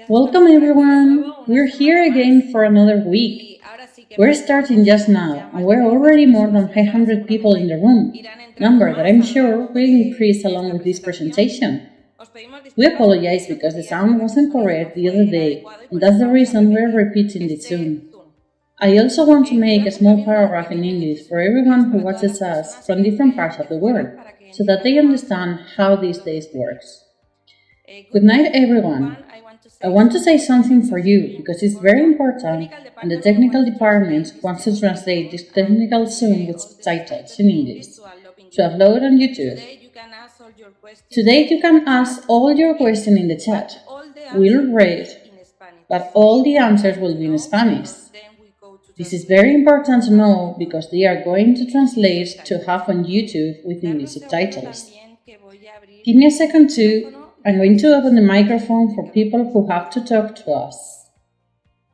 Welcome everyone! We're here again for another week. We're starting just now, and we're already more than 500 people in the room, number that I'm sure will increase along with this presentation. We apologize because the sound wasn't correct the other day, and that's the reason we're repeating it soon. I also want to make a small paragraph in English for everyone who watches us from different parts of the world, so that they understand how these days works. Good night everyone! I want to say something for you because it's very important and the technical department wants to translate this technical Zoom with subtitles in English to upload on YouTube. Today you can ask all your questions in the chat. We'll read, but all the answers will be in Spanish. This is very important to know because they are going to translate to have on YouTube with English subtitles. Give me a second too. I'm going to open the microphone for people who have to talk to us.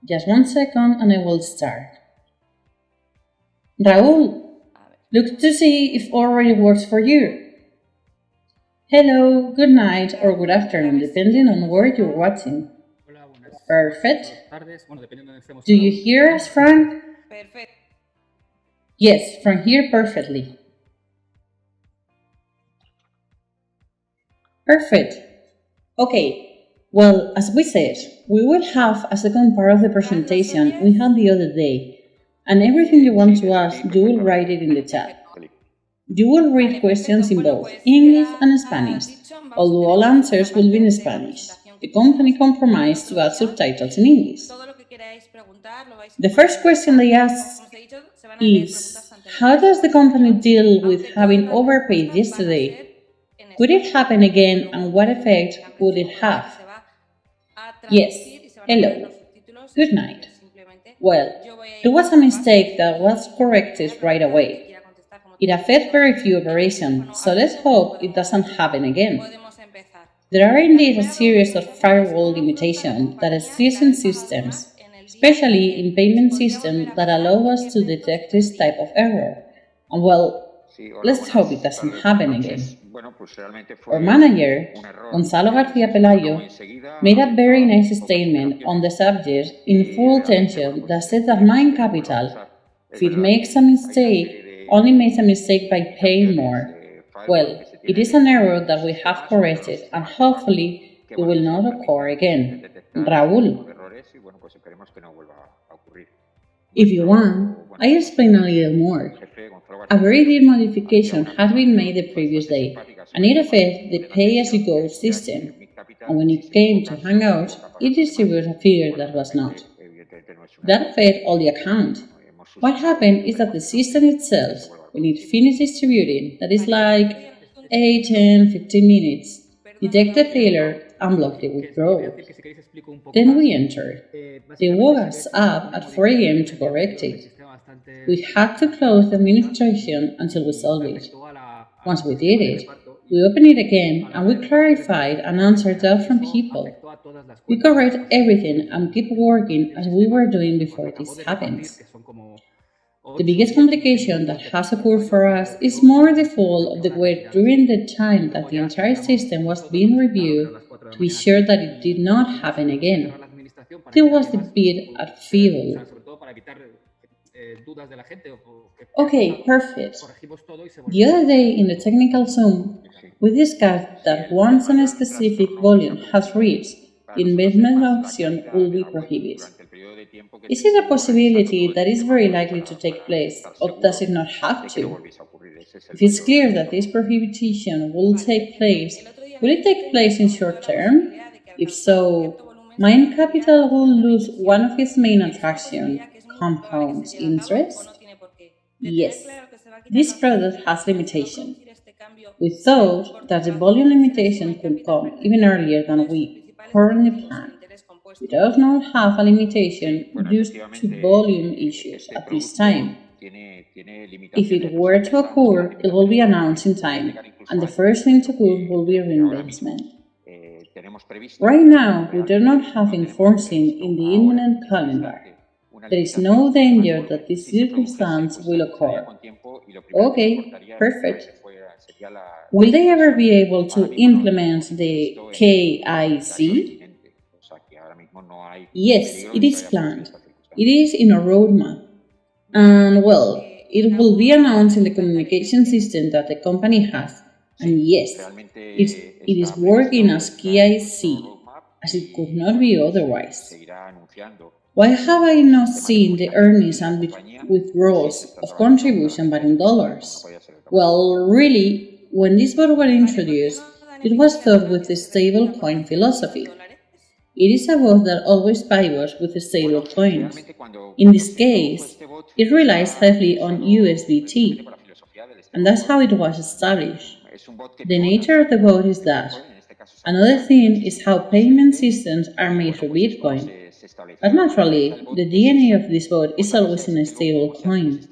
Just 1 second and I will start. Raúl, look to see if already works for you. Hello, good night or good afternoon, depending on where you're watching. Perfect. Do you hear us, Frank? Yes, from here perfectly. Perfect. Okay, well, as we said, we will have a second part of the presentation we had the other day, and everything you want to ask, you will write it in the chat. You will read questions in both English and Spanish, although all answers will be in Spanish. The company compromised to add subtitles in English. The first question they ask is, how does the company deal with having overpaid yesterday? Could it happen again and what effect would it have? Yes, hello, good night. Well, there was a mistake that was corrected right away. It affects very few operations, so let's hope it doesn't happen again. There are indeed a series of firewall limitations that exist in systems, especially in payment systems that allow us to detect this type of error. And well, let's hope it doesn't happen again. Our manager, Gonzalo García Pelayo, made a very nice statement on the subject in full attention that said that MindCapital, if it makes a mistake, only makes a mistake by paying more. Well, it is an error that we have corrected and hopefully it will not occur again. Raúl. If you want, I explain a little more. A very deep modification has been made the previous day, and it affects the pay-as-you-go system, and when it came to Hangout, it distributed a figure that was not. That affected all the accounts. What happened is that the system itself, when it finished distributing, that is like 8, 10, 15 minutes, detect the failure and block the withdrawal. Then we enter. They woke us up at 4 AM to correct it. We had to close the administration until we solved it. Once we did it, we opened it again and we clarified and answered doubts from people. We correct everything and keep working as we were doing before this happens. The biggest complication that has occurred for us is more the fault of the work during the time that the entire system was being reviewed to be sure that it did not happen again. It was the bit at fuel. Okay, perfect. The other day in the technical Zoom, we discussed that once a specific volume has reached, the investment option will be prohibited. Is it a possibility that is very likely to take place, or does it not have to? If it's clear that this prohibition will take place, will it take place in short term? If so, MindCapital will lose one of its main attractions, compound interest? Yes, this product has limitation. We thought that the volume limitation could come even earlier than we currently plan. We do not have a limitation due to volume issues at this time. If it were to occur, it will be announced in time, and the first thing to occur will be reinvestment. Right now, we do not have enforcing in the imminent calendar. There is no danger that this circumstance will occur. Okay, perfect. Will they ever be able to implement the KIC? Yes, it is planned. It is in a roadmap. And well, it will be announced in the communication system that the company has. And yes, it is working as KIC, as it could not be otherwise. Why have I not seen the earnings and withdrawals of contribution but in dollars? Well, really, when this bot was introduced, it was thought with the stable coin philosophy. It is a bot that always pivots with the stable coins. In this case, it relies heavily on USDT, and that's how it was established. The nature of the bot is that. Another thing is how payment systems are made for Bitcoin. But naturally, the DNA of this bot is always in a stable coin.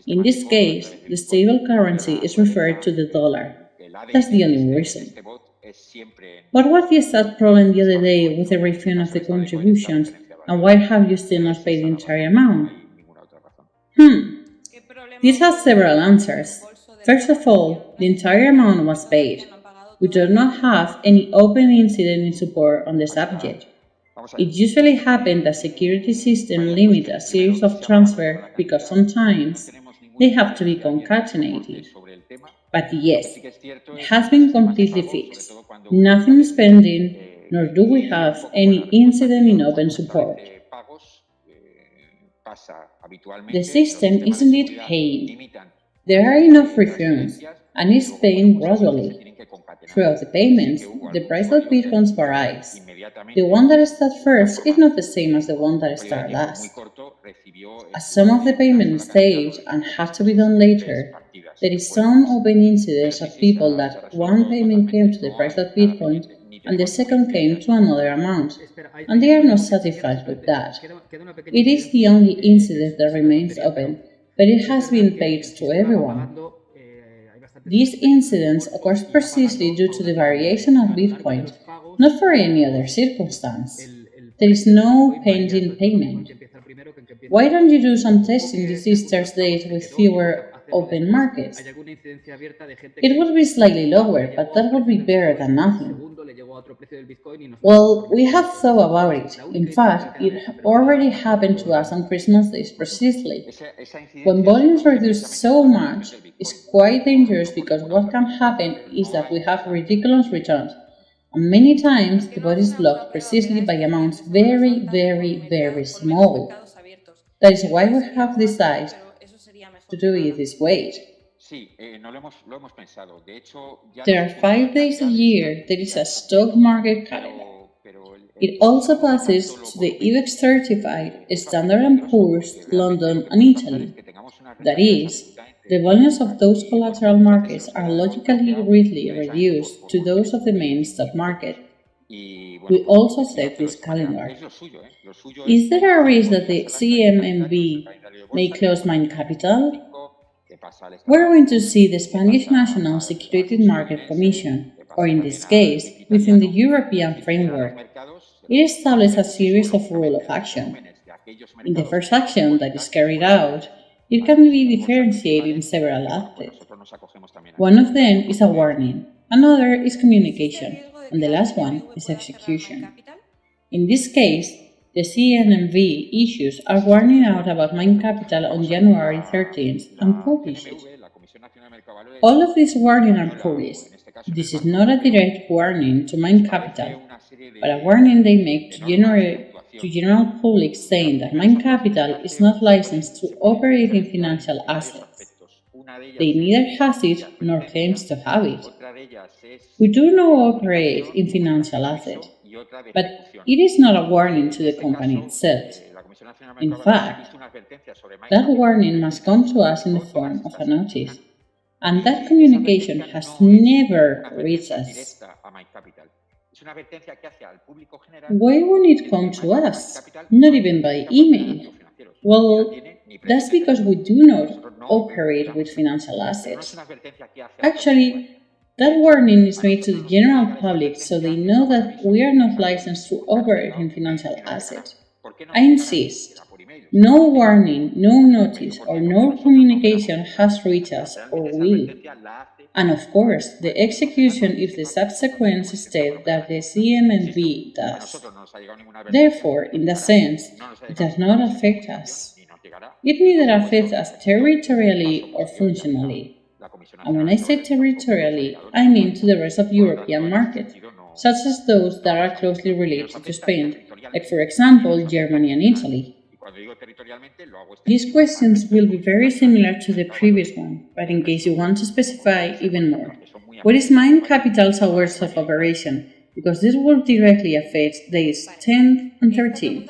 In this case, the stable currency is referred to the dollar. That's the only reason. What was the exact problem the other day with the refund of the contributions, and why have you still not paid the entire amount? This has several answers. First of all, the entire amount was paid. We do not have any open incident in support on the subject. It usually happens that security systems limit a series of transfers because sometimes they have to be concatenated. But yes, it has been completely fixed. Nothing is pending, nor do we have any incident in open support. The system is indeed paying. There are enough refunds, and is paying gradually. Throughout the payments, the price of Bitcoins varies. The one that starts first is not the same as the one that starts last. As some of the payments stage and have to be done later, there is some open incidents of people that one payment came to the price of Bitcoin and the second came to another amount, and they are not satisfied with that. It is the only incident that remains open, but it has been paid to everyone. These incidents occur precisely due to the variation of Bitcoin, not for any other circumstance. There is no pending payment. Why don't you do some testing this Thursday with fewer open markets? It would be slightly lower, but that would be better than nothing. Well, we have thought about it. In fact, it already happened to us on Christmas Day precisely. When volumes reduce so much, it's quite dangerous because what can happen is that we have ridiculous returns, and many times the bot is blocked precisely by amounts very, very, very small. That is why we have decided to do it this way. There are 5 days a year there is a stock market calendar. It also passes to the IBEX certified Standard & Poor's, London and Italy. That is, the volumes of those collateral markets are logically greatly reduced to those of the main stock market. We also set this calendar. Is there a risk that the CMMB may close MindCapital? We're going to see the Spanish National Securities Market Commission, or in this case, within the European framework. It establishes a series of rules of action. In the first action that is carried out, it can be differentiated in several aspects. One of them is a warning, another is communication, and the last one is execution. In this case, the CNMV issues a warning out about MindCapital on January 13th and published it. All of these warnings are published. This is not a direct warning to MindCapital, but a warning they make to general public saying that MindCapital is not licensed to operate in financial assets. They neither has it nor claims to have it. We do not operate in financial assets, but it is not a warning to the company itself. In fact, that warning must come to us in the form of a notice, and that communication has never reached us. Why won't it come to us? Not even by email. Well, that's because we do not operate with financial assets. Actually, that warning is made to the general public so they know that we are not licensed to operate in financial assets. I insist, no warning, no notice, or no communication has reached us or will. And of course, the execution is the subsequent step that the CMMB does. Therefore, in that sense, it does not affect us. It neither affects us territorially or functionally. And when I say territorially, I mean to the rest of European markets, such as those that are closely related to Spain, like for example, Germany and Italy. These questions will be very similar to the previous one, but in case you want to specify even more, what is MindCapital's hours of operation? Because this will directly affect days 10 and 13.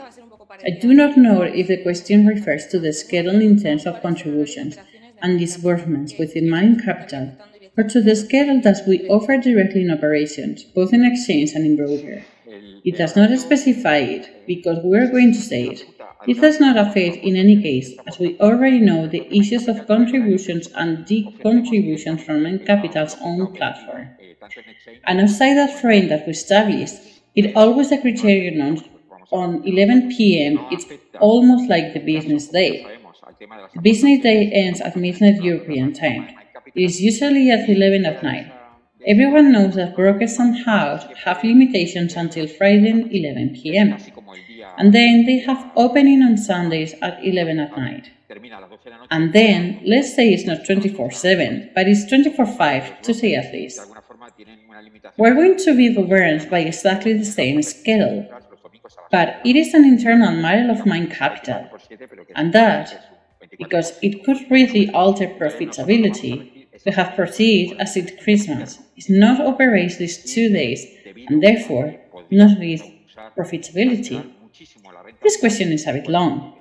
I do not know if the question refers to the schedule in terms of contributions and disbursements within MindCapital, or to the schedule that we offer directly in operations, both in exchange and in broker. It does not specify it, because we are going to say it. It does not affect in any case, as we already know the issues of contributions and decontributions from MindCapital's own platform. And outside that frame that we established, it always a criterion on 11 p.m. It's almost like the business day. The business day ends at midnight European time. It is usually at 11 at night. Everyone knows that brokers somehow have limitations until Friday 11 p.m. And then they have opening on Sundays at 11 at night. And then, let's say it's not 24/7, but it's 24/5 to say at least. We're going to be governed by exactly the same schedule, but it is an internal model of MindCapital, and that, because it could really alter profitability, we have proceeded as if Christmas is not operates these 2 days, and therefore not with profitability. This question is a bit long.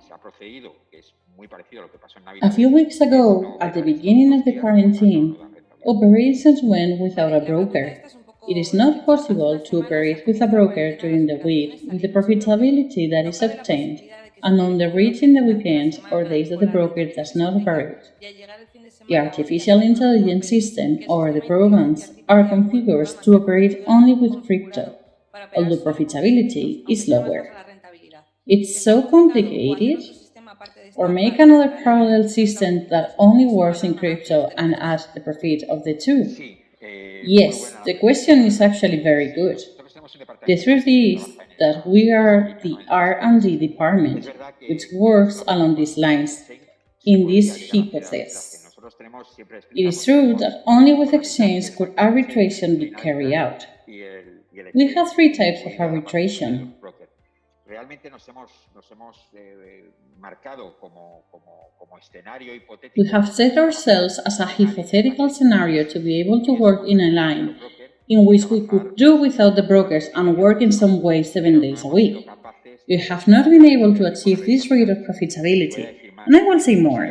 A few weeks ago, at the beginning of the quarantine, operations went without a broker. It is not possible to operate with a broker during the week with the profitability that is obtained and on the reach in the weekends or days that the broker does not operate. The artificial intelligence system or the programs are configured to operate only with crypto, although profitability is lower. It's so complicated? Or make another parallel system that only works in crypto and adds the profit of the two? Yes, the question is actually very good. The truth is that we are the R&D department, which works along these lines, in this hypothesis. It is true that only with exchange could arbitration be carried out. We have 3 types of arbitration. We have set ourselves as a hypothetical scenario to be able to work in a line in which we could do without the brokers and work in some way 7 days a week. We have not been able to achieve this rate of profitability, and I will say more.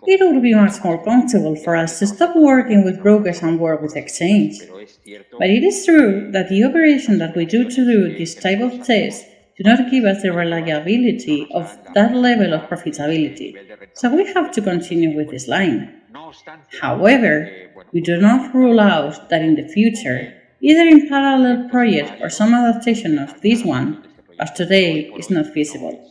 It would be much more comfortable for us to stop working with brokers and work with exchange. But it is true that the operation that we do to do this type of test do not give us the reliability of that level of profitability, so we have to continue with this line. However, we do not rule out that in the future, either in parallel project or some adaptation of this one, as today is not feasible.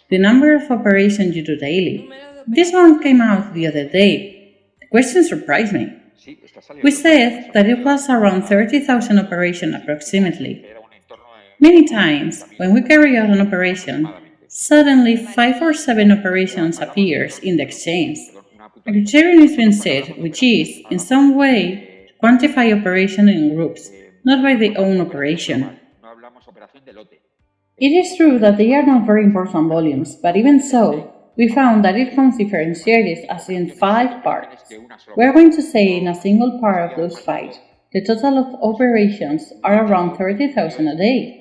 The number of operations you do daily. This one came out the other day. The question surprised me. We said that it was around 30,000 operations approximately. Many times, when we carry out an operation, suddenly 5 or 7 operations appears in the exchange. A criterion is being set, which is, in some way, to quantify operation in groups, not by their own operation. It is true that they are not very important volumes, but even so, we found that it comes differentiated as in 5 parts. We are going to say in a single part of those 5, the total of operations are around 30,000 a day.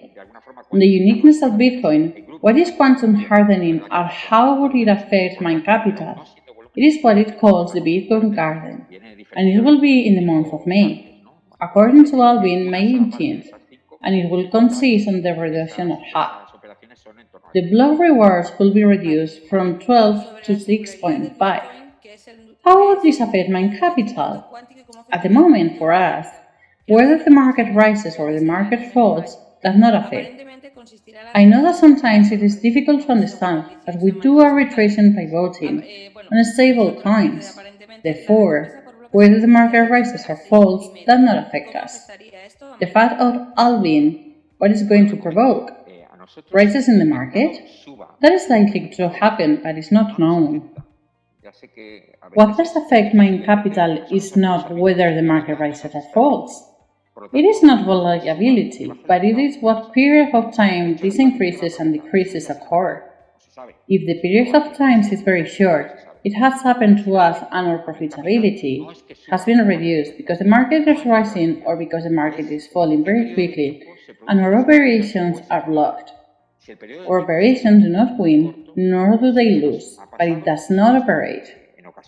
On the uniqueness of Bitcoin, what is quantum hardening and how would it affect MindCapital? It is what it calls the Bitcoin Garden, and it will be in the month of May, according to Alvin, May 18th, and it will consist on the reduction of half. The block rewards will be reduced from 12 to 6.5. How would this affect MindCapital? At the moment, for us, whether the market rises or the market falls does not affect. I know that sometimes it is difficult to understand, but we do arbitration by voting on stable coins. Therefore, Whether the market rises or falls does not affect us. The fact of halving, what is going to provoke? Rises in the market? That is likely to happen, but is not known. What does affect MindCapital is not whether the market rises or falls. It is not volatility, but it is what period of time these increases and decreases occur. If the period of time is very short, it has happened to us and our profitability has been reduced because the market is rising or because the market is falling very quickly and our operations are blocked. Our operations do not win, nor do they lose, but it does not operate.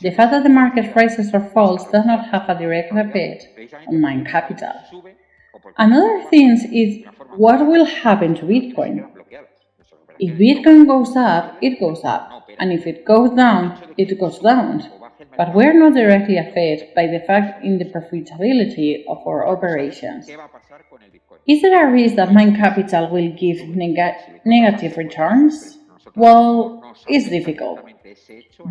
The fact that the market rises or falls does not have a direct effect on MindCapital. Another thing is what will happen to Bitcoin. If Bitcoin goes up, it goes up, and if it goes down, it goes down. But we are not directly affected by the fact in the profitability of our operations. Is there a risk that MindCapital will give negative returns? Well, it's difficult.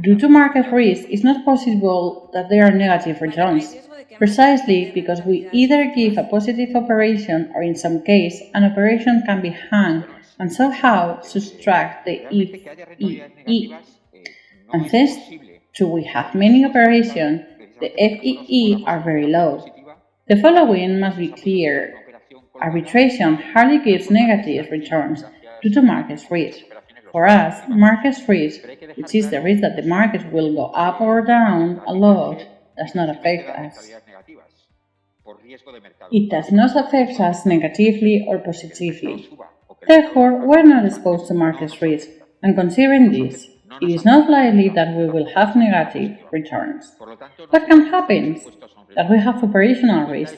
Due to market risk, it's not possible that there are negative returns, precisely because we either give a positive operation or in some case, an operation can be hung and somehow subtract the FEE. And since we have many operations, the FEE are very low. The following must be clear. Arbitration hardly gives negative returns due to market risk. For us, market risk, which is the risk that the market will go up or down a lot, does not affect us. It does not affect us negatively or positively. Therefore, we are not exposed to market risk, and considering this, it is not likely that we will have negative returns. What can happen? That we have operational risk.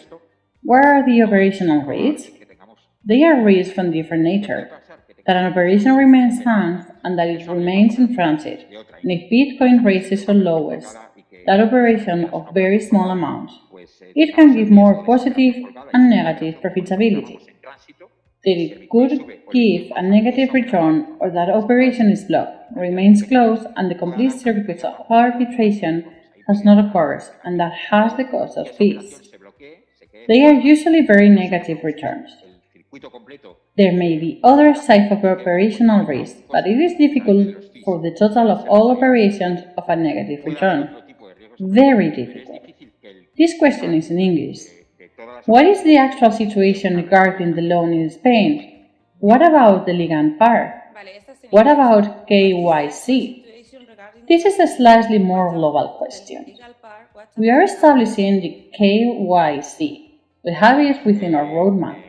Where are the operational risks? They are risks from different nature. That an operation remains hung and that it remains in transit, and if Bitcoin raises or lowers, that operation of very small amount, it can give more positive and negative profitability. That it could give a negative return or that operation is blocked, remains closed, and the complete circuit of arbitration has not occurred, and that has the cost of fees. They are usually very negative returns. There may be other types of operational risk, but it is difficult for the total of all operations of a negative return. Very difficult. This question is in English. What is the actual situation regarding the loan in Spain? What about the legal part? What about KYC? This is a slightly more global question. We are establishing the KYC. We have it within our roadmap.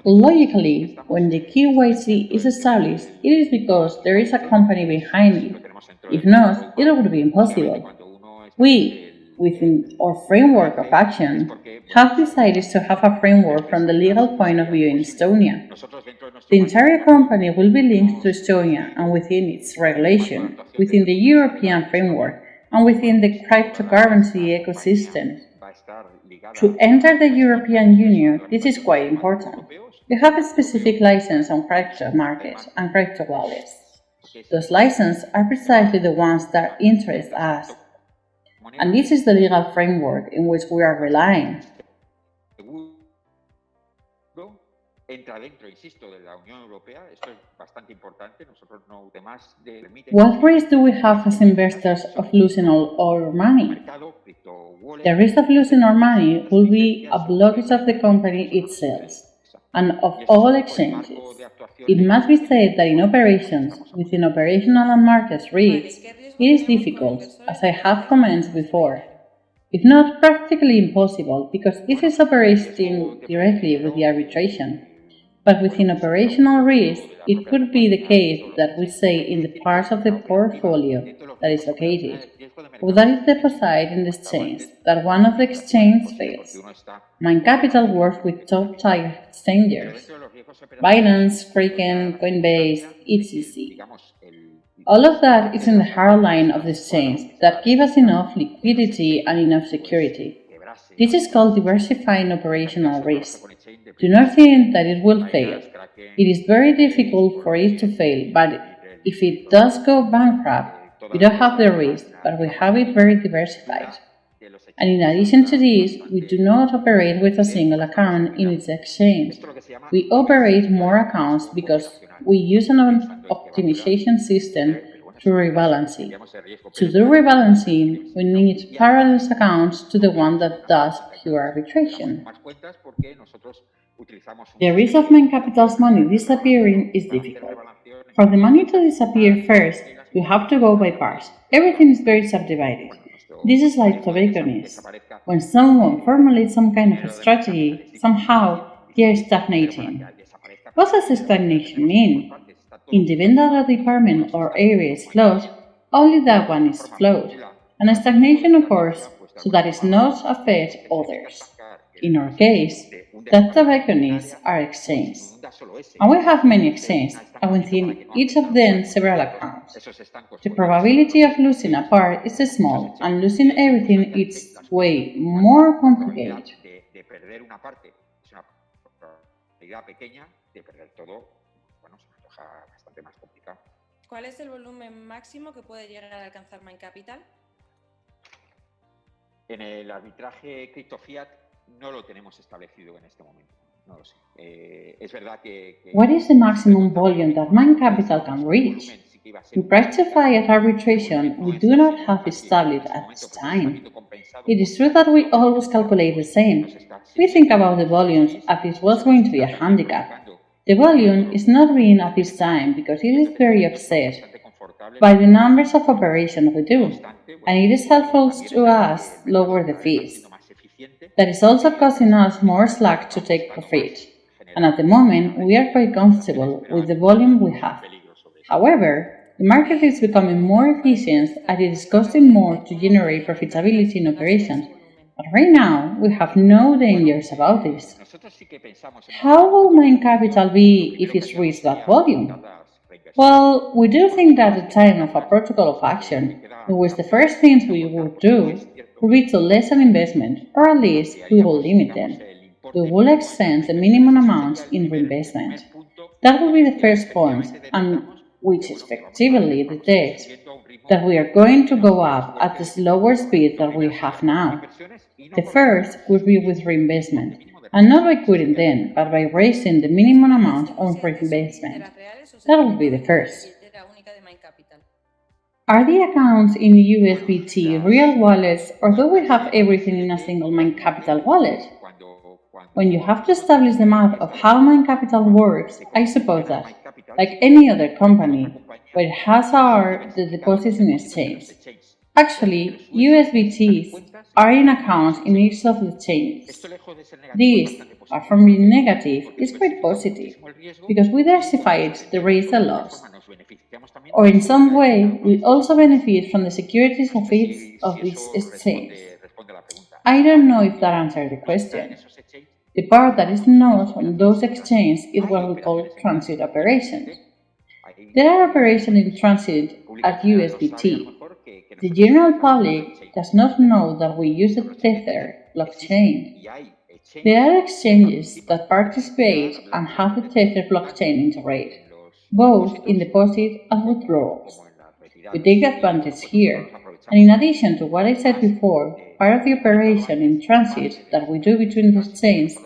Logically, when the KYC is established, it is because there is a company behind it. If not, it would be impossible. We, within our framework of action, have decided to have a framework from the legal point of view in Estonia. The entire company will be linked to Estonia and within its regulation, within the European framework, and within the cryptocurrency ecosystem. To enter the European Union, this is quite important. We have a specific license on crypto markets and crypto wallets. Those licenses are precisely the ones that interest us. And this is the legal framework in which we are relying. What risk do we have as investors of losing all our money? The risk of losing our money will be a blockage of the company itself and of all exchanges. It must be said that in operations, within operational and market risks, it is difficult, as I have commented before, if not practically impossible, because it is operating directly with the arbitration. But within operational risk, it could be the case that we say in the parts of the portfolio that is located, or that is deposited in the exchange, that one of the exchanges fails. MindCapital works with top-tier exchangers, Binance, Kraken, Coinbase, etc. All of that is in the hard line of the exchange that give us enough liquidity and enough security. This is called diversifying operational risk. Do not think that it will fail. It is very difficult for it to fail, but if it does go bankrupt, We don't have the risk, but we have it very diversified. And in addition to this, we do not operate with a single account in its exchange. We operate more accounts because we use an optimization system to rebalancing. To do rebalancing, we need parallel accounts to the one that does pure arbitration. The risk of MindCapital's money disappearing is difficult. For the money to disappear first, you have to go by parts. Everything is very subdivided. This is like tobacconists. When someone formulates some kind of a strategy, somehow they are stagnating. What does stagnation mean? In the event that a department or area is closed, only that one is flowed, and a stagnation occurs so that it not affect others. In our case, that tobacconists are exchanged. And we have many exchanges, and within each of them several accounts. The probability of losing a part is small, and losing everything is way more complicated. ¿Cuál es el volumen máximo que puede llegar a alcanzar MindCapital? En el arbitraje CRYPTO-FIAT no lo tenemos establecido en este momento. No lo sé. Es verdad que What is the maximum volume that MindCapital can reach? In CRYPTO-FIAT arbitration, we do not have established at this time. It is true that we always calculate the same. We think about the volumes as if it was going to be a handicap. The volume is not being at this time because it is very upset by the numbers of operations we do, and it is helpful to us lower the fees. That is also causing us more slack to take profit, and at the moment we are quite comfortable with the volume we have. However, the market is becoming more efficient and it is costing more to generate profitability in operations. But right now, we have no dangers about this. How will MindCapital be if it reaches that volume? Well, we do think that at the time of a protocol of action, in which the first things we would do would be to lessen investment, or at least we will limit them. We will extend the minimum amounts in reinvestment. That will be the first point, and which effectively detects that we are going to go up at the slower speed that we have now. The first would be with reinvestment, and not by quitting them, but by raising the minimum amount of reinvestment. That would be the first. Are the accounts in USBT real wallets, or do we have everything in a single MindCapital wallet? When you have to establish the map of how MindCapital works, I suppose that, like any other company, what it has are the deposits in exchange. Actually, USBTs are in accounts in each of the chains. This, apart from being negative, is quite positive, because we diversified the risk and loss. Or in some way, we also benefit from the securities of this exchange. I don't know if that answered the question. The part that is not on those exchanges is what we call transit operations. There are operations in transit at USBT. The general public does not know that we use the Tether blockchain. There are exchanges that participate and have the Tether blockchain integrated, both in deposit and withdrawals. We take advantage here, and in addition to what I said before, part of the operation in transit that we do between the exchanges,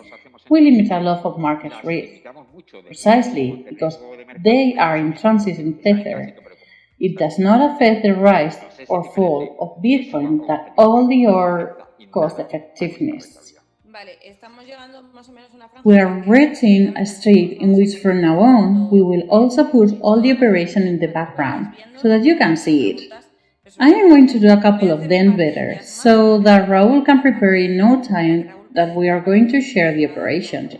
we limit a lot of market risk, precisely because they are in transit in Tether. It does not affect the rise or fall of Bitcoin that all the other cost effectiveness. We are reaching a state in which from now on we will also put all the operation in the background so that you can see it. I am going to do a couple of them better so that Raul can prepare in no time that we are going to share the operation.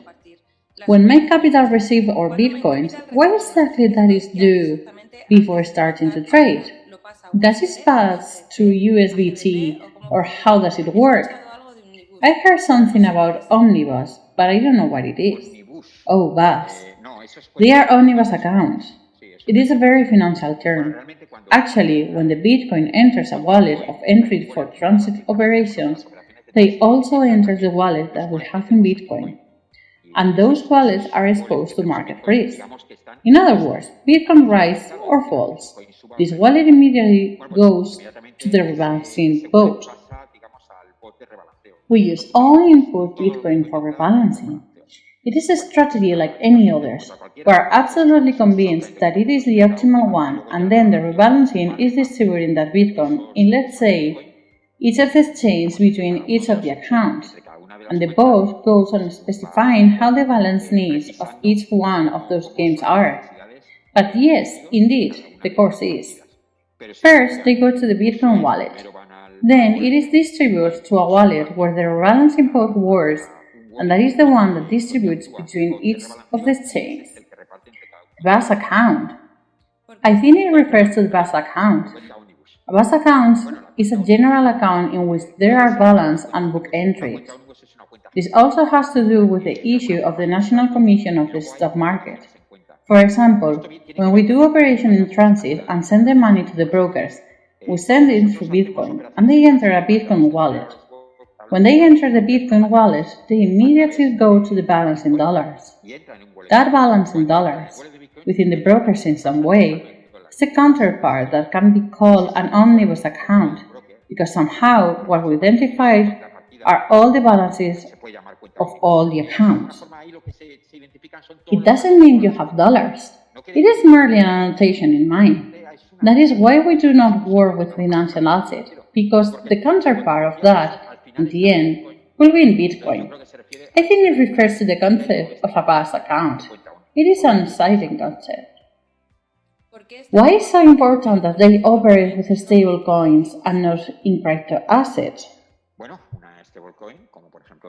When MindCapital receives our Bitcoins, what exactly that is due before starting to trade? Does it pass to USBT or how does it work? I heard something about omnibus, but I don't know what it is. Oh, bus. They are omnibus accounts. It is a very financial term. Actually, when the Bitcoin enters a wallet of entry for transit operations, they also enter the wallet that we have in Bitcoin. and those wallets are exposed to market risk. In other words, Bitcoin rises or falls. This wallet immediately goes to the rebalancing bot. We use only input Bitcoin for rebalancing. It is a strategy like any others. We are absolutely convinced that it is the optimal one, and then the rebalancing is distributing that Bitcoin in, let's say, each of the exchanges between each of the accounts, and the bot goes on specifying how the balance needs of each one of those games are. But yes, indeed, the course is. First, they go to the Bitcoin wallet. Then it is distributed to a wallet where the rebalancing bot works, and that is the one that distributes between each of the exchanges. The bus account. I think it refers to the bus account. A bus account is a general account in which there are balance and book entries. This also has to do with the issue of the National Commission of the Stock Market. For example, when we do operation in transit and send the money to the brokers, we send it through Bitcoin, and they enter a Bitcoin wallet. When they enter the Bitcoin wallet, they immediately go to the balance in dollars. That balance in dollars, within the brokers in some way, is a counterpart that can be called an omnibus account, because somehow what we identified are all the balances of all the accounts. It doesn't mean you have dollars. It is merely an annotation in mind. That is why we do not work with financial assets, because the counterpart of that, in the end, will be in Bitcoin. I think it refers to the concept of a bus account. It is an exciting concept. Why is it so important that they operate with stable coins and not in crypto assets?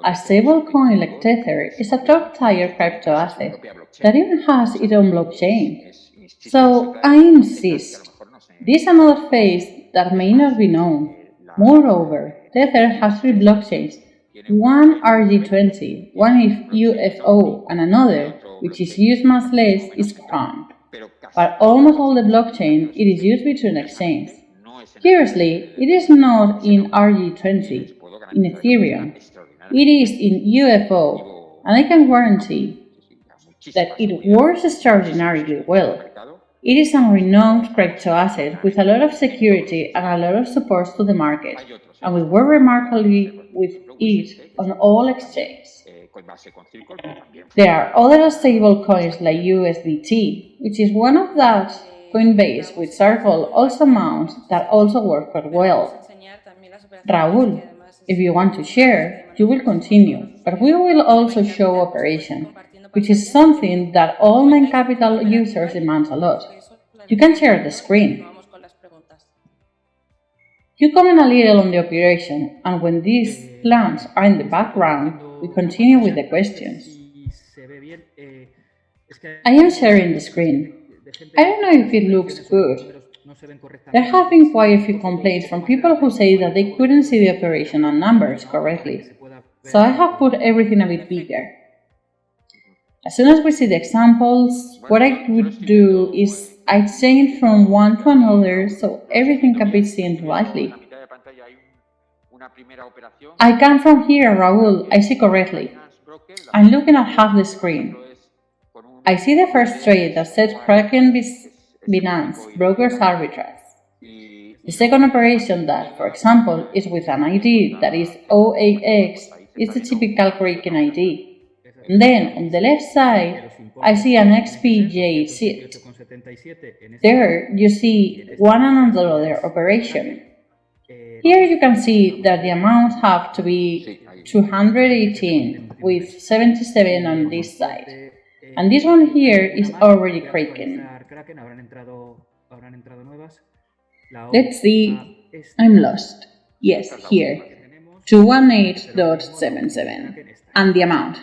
A stablecoin like Tether is a top-tier crypto asset that even has its own blockchain. So I insist, this is another phase that may not be known. Moreover, Tether has three blockchains, one RG20, one is UFO, and another, which is used much less, is Cron. But almost all the blockchain, it is used between exchanges. Curiously, it is not in RG20, in Ethereum. It is in UFO, and I can guarantee that it works extraordinarily well. It is a renowned crypto asset with a lot of security and a lot of support to the market, and we work remarkably with it on all exchanges. There are other stable coins like USDT, which is one of that Coinbase with circle also amounts that also work quite well. Raúl, if you want to share, you will continue, but we will also show operation, which is something that all MindCapital users demand a lot. You can share the screen. You comment a little on the operation, and when these plans are in the background, we continue with the questions. I am sharing the screen. I don't know if it looks good. There have been quite a few complaints from people who say that they couldn't see the operational numbers correctly, so I have put everything a bit bigger. As soon as we see the examples, what I would do is I change from one to another so everything can be seen rightly. I come from here, Raúl, I see correctly. I'm looking at half the screen. I see the first trade that says Kraken Binance, brokers arbitrage. The second operation that, for example, is with an ID that is 08X is the typical Kraken ID. And then, on the left side, I see an XPJ seat. There, you see one another operation. Here you can see that the amounts have to be 218 with 77 on this side. And this one here is already Kraken. Let's see. I'm lost. Yes, here. 218.77. And the amount.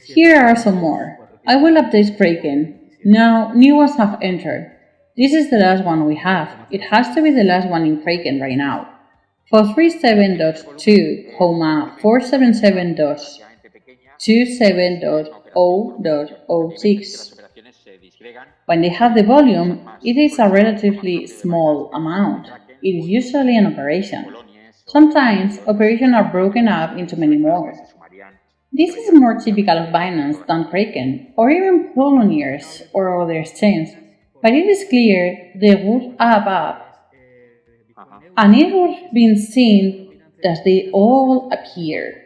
Here are some more. I will update Kraken. Now, new ones have entered. This is the last one we have. It has to be the last one in Kraken right now. 437.2, 477.27.27.0.06. When they have the volume, it is a relatively small amount. It is usually an operation. Sometimes, operations are broken up into many more. This is more typical of Binance than Kraken, or even Polonieres or other exchanges, but it is clear they would add up, and it would have been seen that they all appear.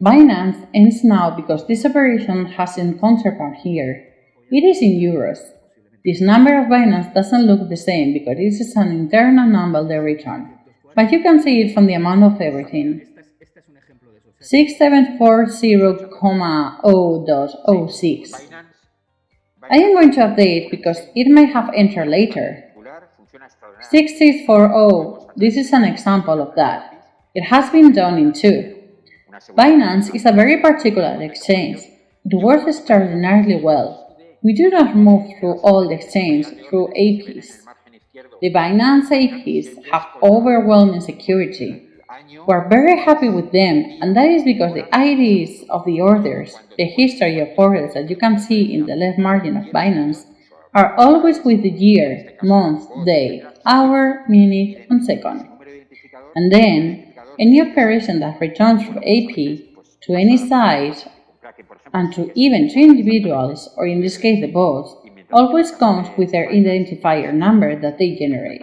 Binance ends now because this operation has a counterpart here. It is in euros. This number of Binance doesn't look the same because it is an internal number they return, but you can see it from the amount of everything. 6740,0.06. I am going to update because it may have entered later. 6640, this is an example of that. It has been done in two. Binance is a very particular exchange. It works extraordinarily well. We do not move through all the exchanges through APIs. The Binance APIs have overwhelming security. We are very happy with them, and that is because the IDs of the orders, the history of orders that you can see in the left margin of Binance, are always with the year, month, day, hour, minute, and second. And then, any operation that returns from AP to any site and to even to individuals, or in this case the bots, always comes with their identifier number that they generate.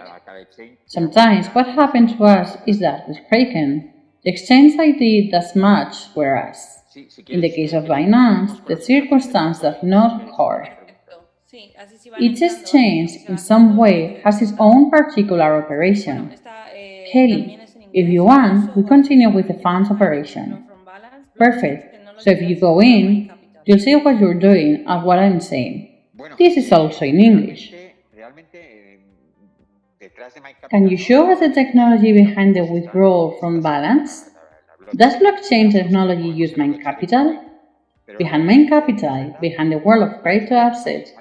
Sometimes what happens to us is that with Kraken, the exchange ID does match, whereas in the case of Binance, the circumstance does not occur. Each exchange in some way has its own particular operation. Kelly, if you want, we continue with the funds operation. Perfect. So if you go in, you'll see what you're doing and what I'm saying. This is also in English. Can you show us the technology behind the withdrawal from balance? Does blockchain technology use MindCapital? Behind MindCapital, behind the world of crypto assets,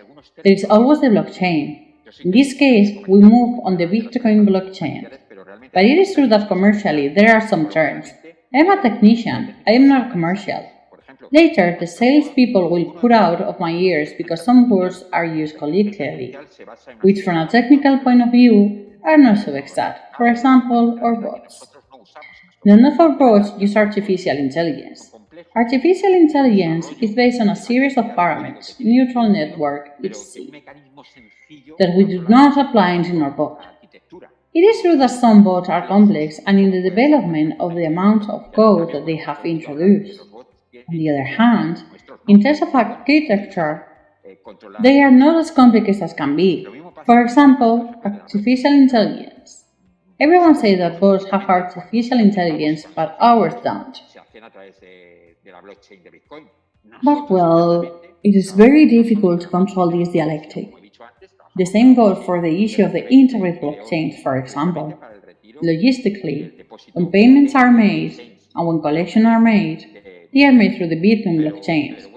there is always the blockchain. In this case, we move on the Bitcoin blockchain. But it is true that commercially there are some terms. I am a technician, I am not commercial. Later, the salespeople will put out of my ears because some words are used collectively, which from a technical point of view are not so exact, for example, our bots. None of our bots use artificial intelligence. Artificial intelligence is based on a series of parameters, neutral network, etc., that we do not apply in our bot. It is true that some bots are complex and in the development of the amount of code that they have introduced. On the other hand, in terms of architecture, they are not as complex as can be. For example, artificial intelligence. Everyone says that bots have artificial intelligence, but ours don't. But well, it is very difficult to control this dialectic. The same goes for the issue of the internet blockchains, for example. Logistically, when payments are made and when collections are made, they are made through the Bitcoin blockchain.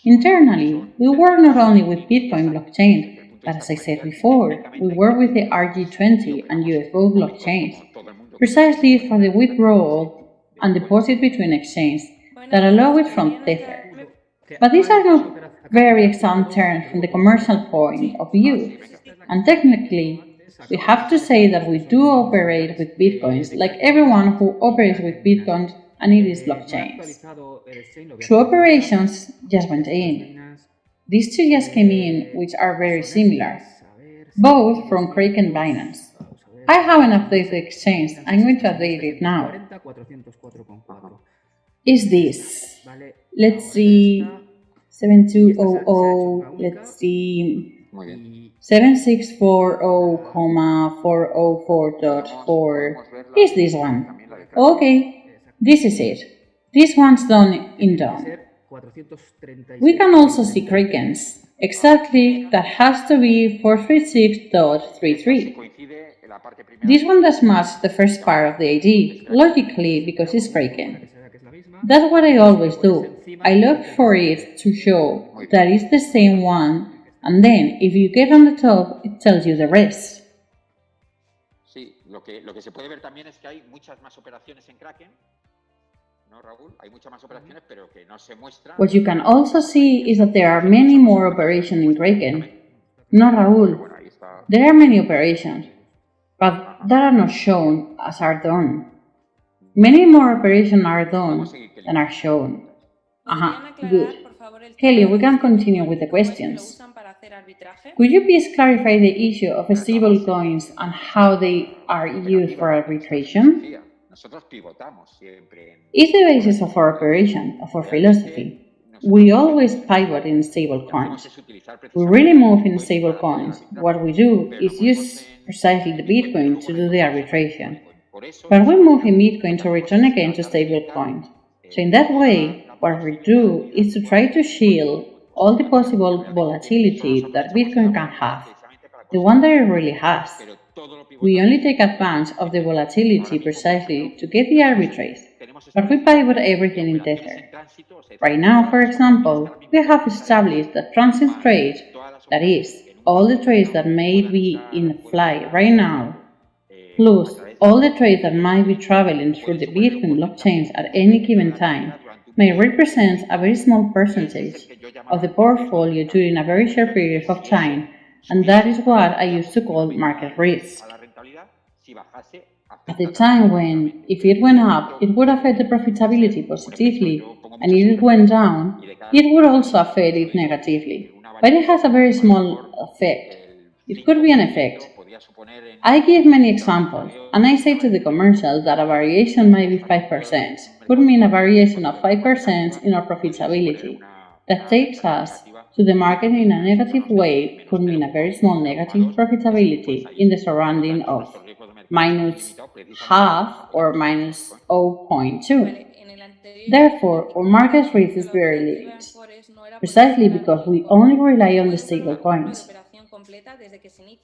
Internally, we work not only with Bitcoin blockchain, but as I said before, we work with the RG20 and UFO blockchains, precisely for the withdrawal and deposit between exchanges that allow it from Tether. But these are not very exact terms from the commercial point of view, and technically, we have to say that we do operate with Bitcoins like everyone who operates with Bitcoins and it is blockchains. Two operations just went in. These two just came in, which are very similar, both from Kraken and Binance. I haven't updated the exchange, I'm going to update it now. Is this? Let's see, 7200, let's see, 7640,404.4. Is this one? Okay. This is it. This one's done in done. We can also see Krakens. Exactly, that has to be 436.33. This one does match the first part of the ID, logically because it's Kraken. That's what I always do. I look for it to show that it's the same one, and then if you get on the top, it tells you the rest. Sí, lo que se puede ver también es que hay muchas más operaciones en Kraken. ¿No, Raúl? Hay muchas más operaciones, pero que no se muestran. What you can also see is that there are many more operations in Kraken. No, Raúl. There are many operations, but that are not shown as are done. Many more operations are done than are shown. Good. Kelly, we can continue with the questions. Could you please clarify the issue of stablecoins and how they are used for arbitration? It's the basis of our operation, of our philosophy. We always pivot in stablecoins. We really move in stablecoins. What we do is use precisely the Bitcoin to do the arbitration. But we move in Bitcoin to return again to stablecoins. So in that way, what we do is to try to shield all the possible volatility that Bitcoin can have, the one that it really has. We only take advantage of the volatility precisely to get the arbitrage, but we pivot everything in Tether. Right now, for example, we have established that transit trade, that is, all the trades that may be in flight right now, plus all the trades that might be traveling through the Bitcoin blockchains at any given time, may represent a very small percentage of the portfolio during a very short period of time, and that is what I used to call market risk. At the time when, if it went up, it would affect the profitability positively, and if it went down, it would also affect it negatively. But it has a very small effect. It could be an effect. I give many examples, and I say to the commercial that a variation might be 5%, could mean a variation of 5% in our profitability. That takes us to the market in a negative way, could mean a very small negative profitability in the surrounding of minus half or minus 0.2. Therefore, our market risk is very limited, precisely because we only rely on the stable coins.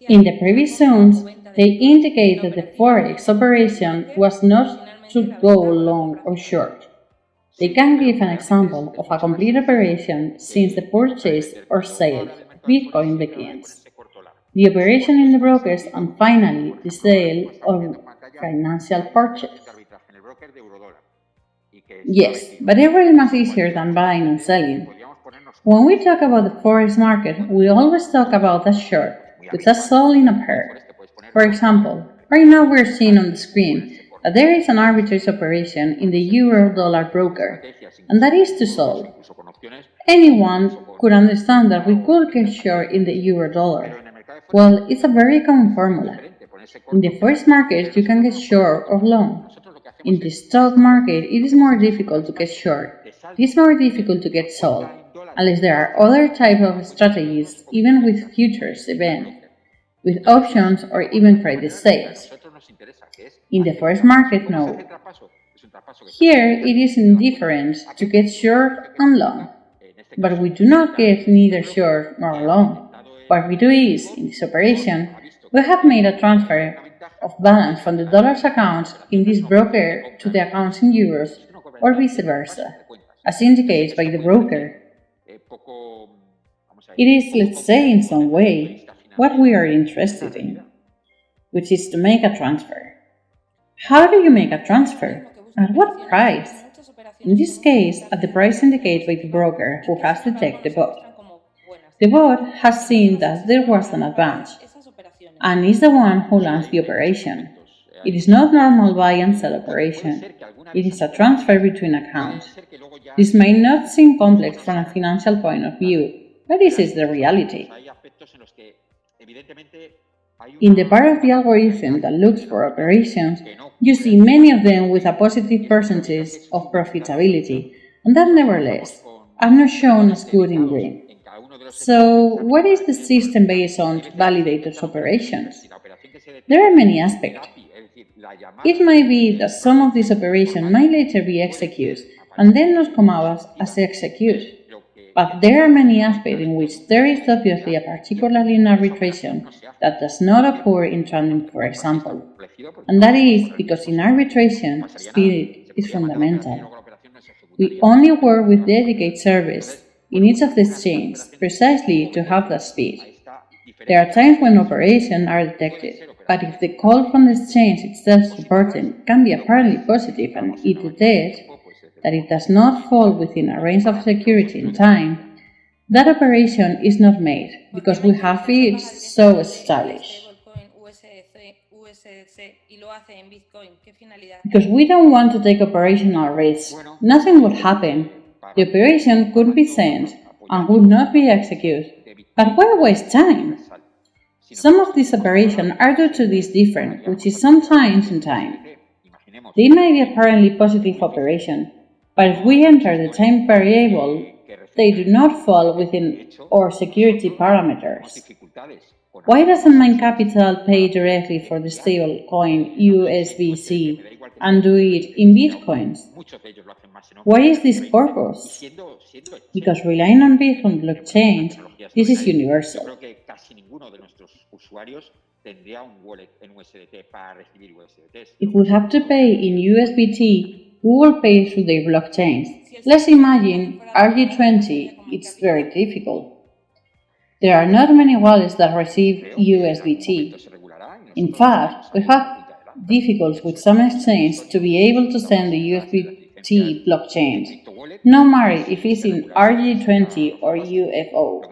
In the previous zones, they indicate that the forex operation was not to go long or short. They can give an example of a complete operation since the purchase or sale of Bitcoin begins, the operation in the brokers, and finally the sale of financial purchase. Yes, but it's really much easier than buying and selling. When we talk about the forex market, we always talk about a short with a sold in a pair. For example, right now we're seeing on the screen that there is an arbitrage operation in the euro-dollar broker, and that is to sold. Anyone could understand that we could get short in the euro-dollar. Well, it's a very common formula. In the forex market, you can get short or long. In the stock market, it is more difficult to get short. It is more difficult to get sold, unless there are other types of strategies, even with futures events, with options or even credit sales. In the forex market, no. Here it is indifferent to get short and long, but we do not get neither short nor long. What we do is, in this operation, we have made a transfer of balance from the dollars account in this broker to the accounts in euros, or vice versa, as indicated by the broker. It is, let's say, in some way, what we are interested in, which is to make a transfer. How do you make a transfer? At what price? In this case, at the price indicated by the broker who has detected the bot. The bot has seen that there was an advance, and is the one who launched the operation. It is not normal buy and sell operation. It is a transfer between accounts. This may not seem complex from a financial point of view, but this is the reality. In the part of the algorithm that looks for operations, you see many of them with a positive percentage of profitability, and that nevertheless are not shown as good in green. So, what is the system based on to validate those operations? There are many aspects. It might be that some of these operations might later be executed and then not come out as executed. But there are many aspects in which there is obviously a particularly in arbitration that does not occur in trading, for example. And that is because in arbitration, speed is fundamental. We only work with dedicated service in each of the exchanges precisely to have that speed. There are times when operations are detected, but if the call from the exchange itself reporting can be apparently positive and it detects that it does not fall within a range of security in time, that operation is not made because we have it so established. USDC y lo hace en Bitcoin, ¿qué finalidad? Because we don't want to take operational risks. Nothing would happen. The operation could be sent and would not be executed. But why waste time? Some of these operations are due to this difference, which is sometimes in time. They may be apparently positive operation, but if we enter the time variable, they do not fall within our security parameters. Why doesn't MindCapital pay directly for the stablecoin USBC and do it in Bitcoins? What is this purpose? Because relying on Bitcoin blockchain, this is universal. If we have to pay in USBT, we will pay through their blockchains. Let's imagine RG20, it's very difficult. There are not many wallets that receive USBT. In fact, we have difficulties with some exchanges to be able to send the USBT blockchain, no matter if it's in RG20 or UFO.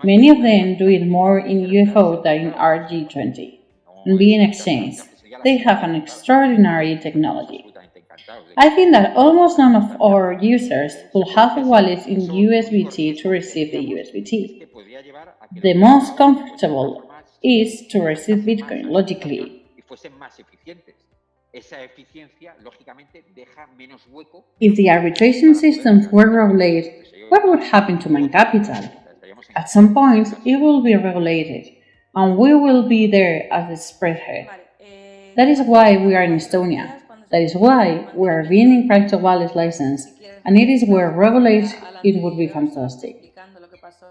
Many of them do it more in UFO than in RG20. And being exchanged, they have an extraordinary technology. I think that almost none of our users will have a wallet in USBT to receive the USBT. The most comfortable is to receive Bitcoin, logically. If the arbitration systems were regulated, what would happen to MindCapital? At some point, it will be regulated, and we will be there as the spreadhead. That is why we are in Estonia. That is why we are being in crypto wallet license, and it is where regulate it would be fantastic.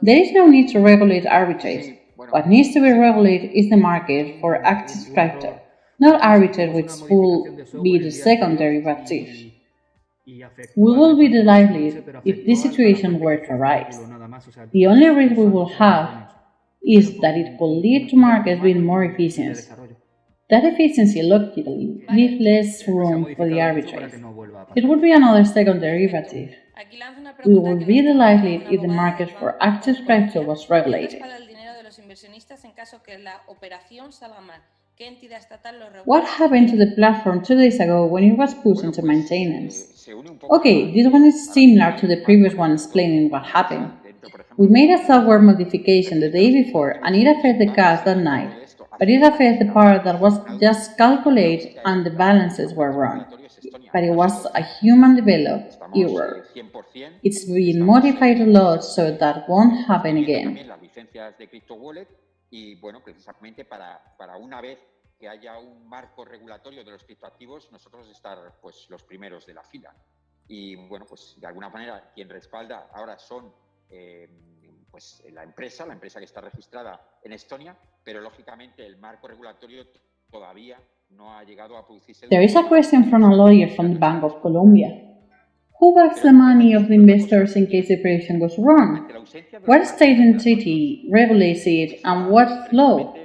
There is no need to regulate arbitrage. What needs to be regulated is the market for active crypto, not arbitrage which will be the second derivative. We will be delighted if this situation were to arise. The only risk we will have is that it could lead to markets being more efficient. That efficiency logically leaves less room for the arbitrage. It would be another second derivative. We would be delighted if the market for active crypto was regulated. What happened to the platform 2 days ago when it was put into maintenance? Okay, this one is similar to the previous one explaining what happened. We made a software modification the day before and it affected the cash that night, but it affected the part that was just calculated and the balances were wrong. But it was a human-developed error. It's been modified a lot so that won't happen again. Y bueno, precisamente para una vez que haya un marco regulatorio de los criptoactivos, nosotros estar pues los primeros de la fila. Y bueno, pues de alguna manera quien respalda ahora son pues la empresa que está registrada en Estonia, pero lógicamente el marco regulatorio todavía no ha llegado a producirse. There is a question from a lawyer from the Bank of Colombia. Who backs the money of the investors in case the operation goes wrong? What state entity regulates it and what law?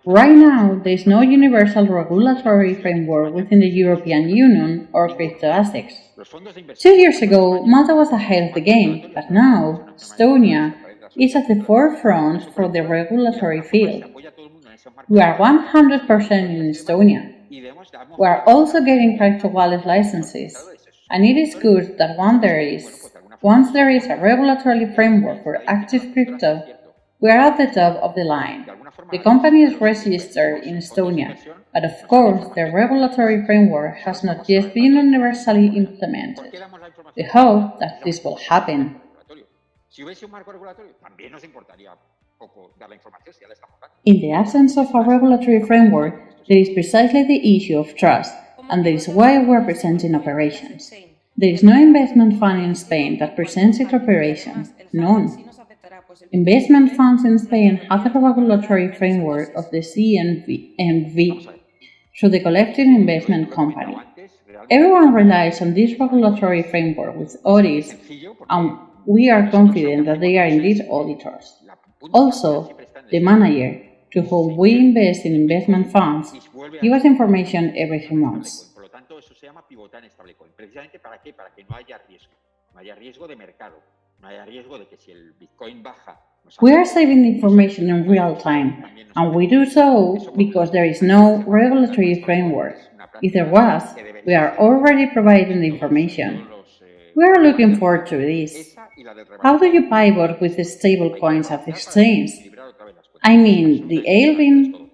Right now, there is no universal regulatory framework within the European Union or crypto assets. 2 years ago, Malta was ahead of the game, but now, Estonia is at the forefront for the regulatory field. We are 100% in Estonia. We are also getting crypto wallet licenses. And it is good that once there is a regulatory framework for active crypto, we are at the top of the line. The company is registered in Estonia, but of course the regulatory framework has not yet been universally implemented. We hope that this will happen. In the absence of a regulatory framework, there is precisely the issue of trust, and that is why we are presenting operations. There is no investment fund in Spain that presents its operations. None. Investment funds in Spain have the regulatory framework of the CNMV through the collective investment company. Everyone relies on this regulatory framework with audits, and we are confident that they are indeed auditors. Also, the manager, to whom we invest in investment funds, gives us information every 3 months. Eso se llama pivotar en stablecoin. Precisamente ¿para qué? Para que no haya riesgo de mercado. We are saving information in real time, and we do so because there is no regulatory framework. If there was, we are already providing the information. We are looking forward to this. How do you pivot with the stable coins at the exchange? I mean, the halving?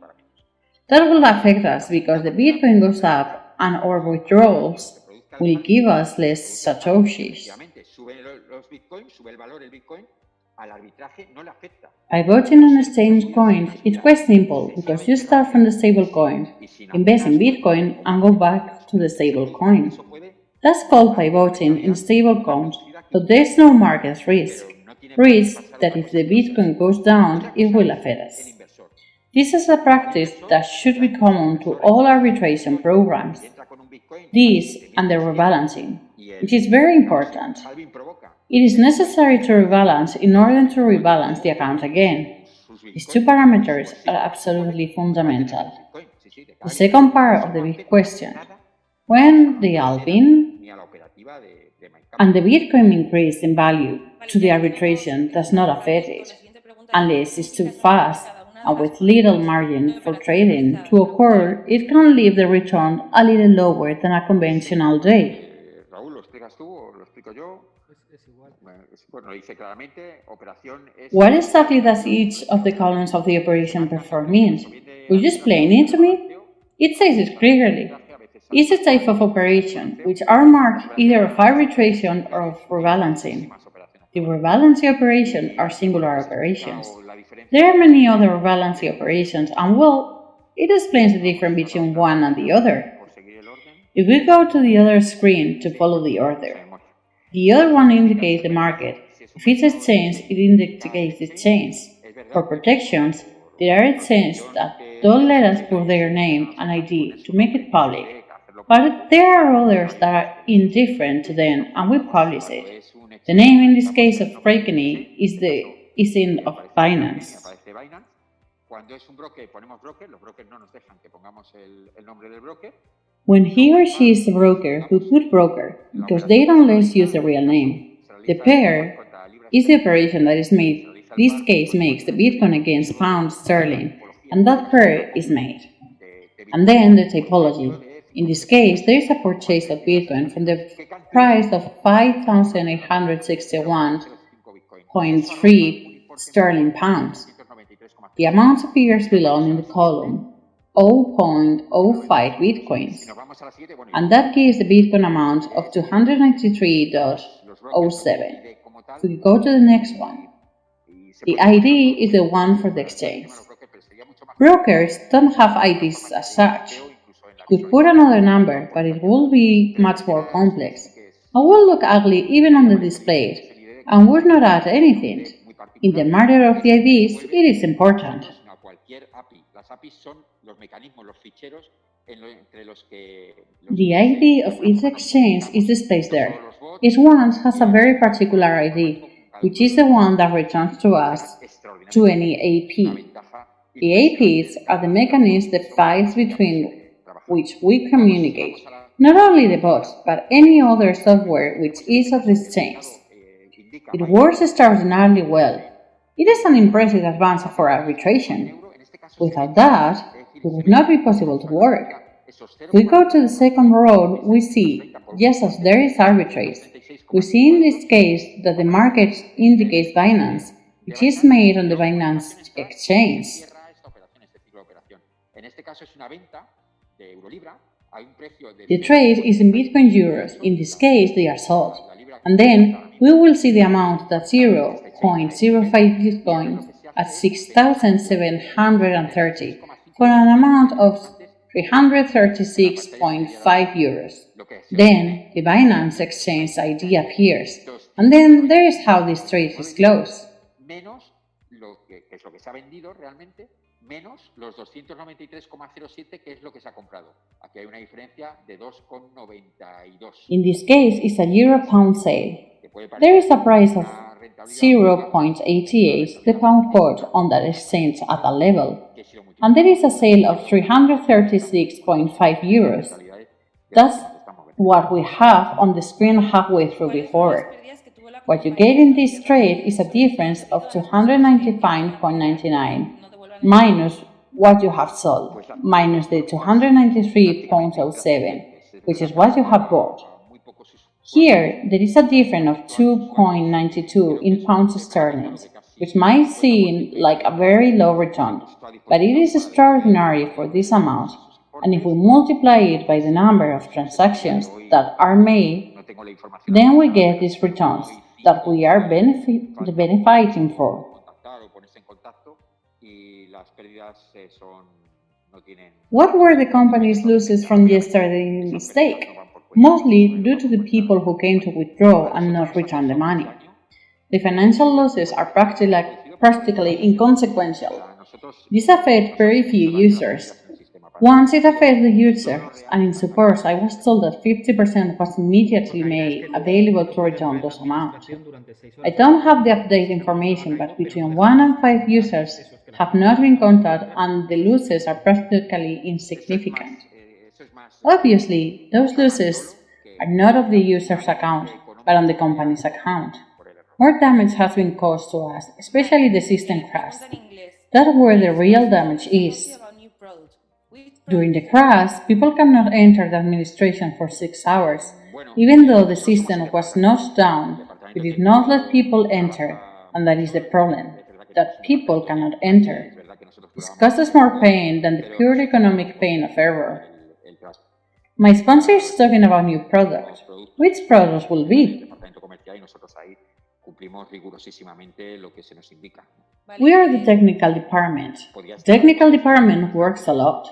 That will affect us because the Bitcoin goes up and our withdrawals will give us less satoshis. Pivoting on exchange coins is quite simple because you start from the stable coin, invest in Bitcoin, and go back to the stable coin. That's called pivoting in stable coins, but there's no market risk. Risk that if the Bitcoin goes down, it will affect us. This is a practice that should be common to all arbitration programs. This and the rebalancing, which is very important. It is necessary to rebalance in order to rebalance the account again. These two parameters are absolutely fundamental. The second part of the big question, when the halving and the Bitcoin increase in value to the arbitration does not affect it, unless it's too fast and with little margin for trading to occur, it can leave the return a little lower than a conventional day. What exactly does each of the columns of the operation perform mean? Will you explain it to me? It says it clearly. It's a type of operation which are marked either of arbitration or of rebalancing. The rebalancing operations are singular operations. There are many other rebalancing operations and it explains the difference between one and the other. If we go to the other screen to follow the order, the other one indicates the market. If it's exchange, it indicates the exchange. For protections, there are exchanges that don't let us put their name and ID to make it public. But there are others that are indifferent to them and we publish it. The name in this case of CRYPTO is in of Binance. When he or she is the broker, we put broker because they don't let us use the real name. The pair is the operation that is made. This case makes the Bitcoin against pound sterling, and that pair is made. And then the typology. In this case, there is a purchase of Bitcoin from the price of 5,861.3 sterling pounds. The amount appears below in the column 0.05 Bitcoins, and that gives the Bitcoin amount of 293.07. If we go to the next one, the ID is the one for the exchange. Brokers don't have IDs as such. You could put another number, but it will be much more complex and will look ugly even on the display and would not add anything. In the matter of the IDs, it is important. The ID of each exchange is displayed there. Each one has a very particular ID, which is the one that returns to us to any AP. The APs are the mechanisms, the files between which we communicate, not only the bots, but any other software which is of the exchange. It works extraordinarily well. It is an impressive advance for arbitration. Without that, it would not be possible to work. If we go to the second row, we see, just as there is arbitrage, we see in this case that the market indicates Binance, which is made on the Binance exchange. The trade is in Bitcoin euros. In this case, they are sold. And then we will see the amount that 0.05 Bitcoin at 6,730 for an amount of 336.5 euros. Then the Binance exchange ID appears. And then there is how this trade is closed. Menos los 293,07 que es lo que se ha comprado. Aquí hay una diferencia de 2,92. In this case, it's a euro-pound sale. There is a price of 0.88 the pound quote on that exchange at a level, and there is a sale of 336.5 euros. That's what we have on the screen halfway through before. What you get in this trade is a difference of 295.99 minus what you have sold, minus the 293.07, which is what you have bought. Here, there is a difference of 2.92 in pounds sterling, which might seem like a very low return, but it is extraordinary for this amount, and if we multiply it by the number of transactions that are made, then we get these returns that we are benefiting for. What were the company's losses from yesterday's mistake? Mostly due to the people who came to withdraw and not return the money. The financial losses are practically inconsequential. This affects very few users. Once it affects the users, and in support I was told that 50% was immediately made available to return those amounts. I don't have the update information, but between 1 and 5 users have not been contacted and the losses are practically insignificant. Obviously, those losses are not of the user's account, but on the company's account. More damage has been caused to us, especially the system crash. That's where the real damage is. During the crash, people cannot enter the administration for 6 hours. Even though the system was not down, we did not let people enter, and that is the problem, that people cannot enter. This causes more pain than the pure economic pain of error. My sponsor is talking about new products. Which products will be? We are the technical department. The technical department works a lot.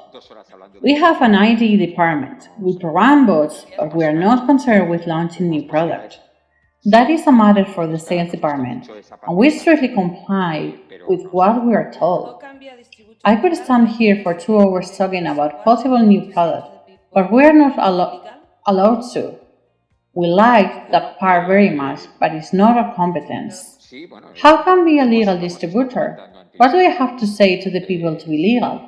We have an ID department. We program bots, but we are not concerned with launching new products. That is a matter for the sales department, and we strictly comply with what we are told. I could stand here for 2 hours talking about possible new products, but we are not allowed to. We like that part very much, but it's not our competence. How can we be a legal distributor? What do I have to say to the people to be legal?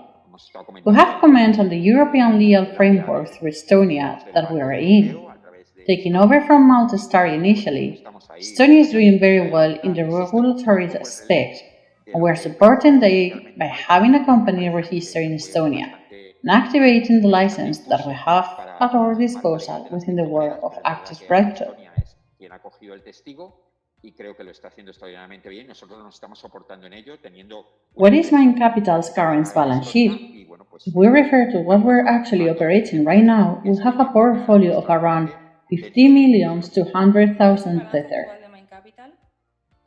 We have commented on the European legal framework through Estonia that we are in. Taking over from Malta Star initially, Estonia is doing very well in the regulatory aspect, and we are supporting them by having a company registered in Estonia and activating the license that we have at our disposal within the world of Access CRYPTO. What is MindCapital's current balance sheet? If we refer to what we're actually operating right now, we have a portfolio of around 50,200,000 Tether.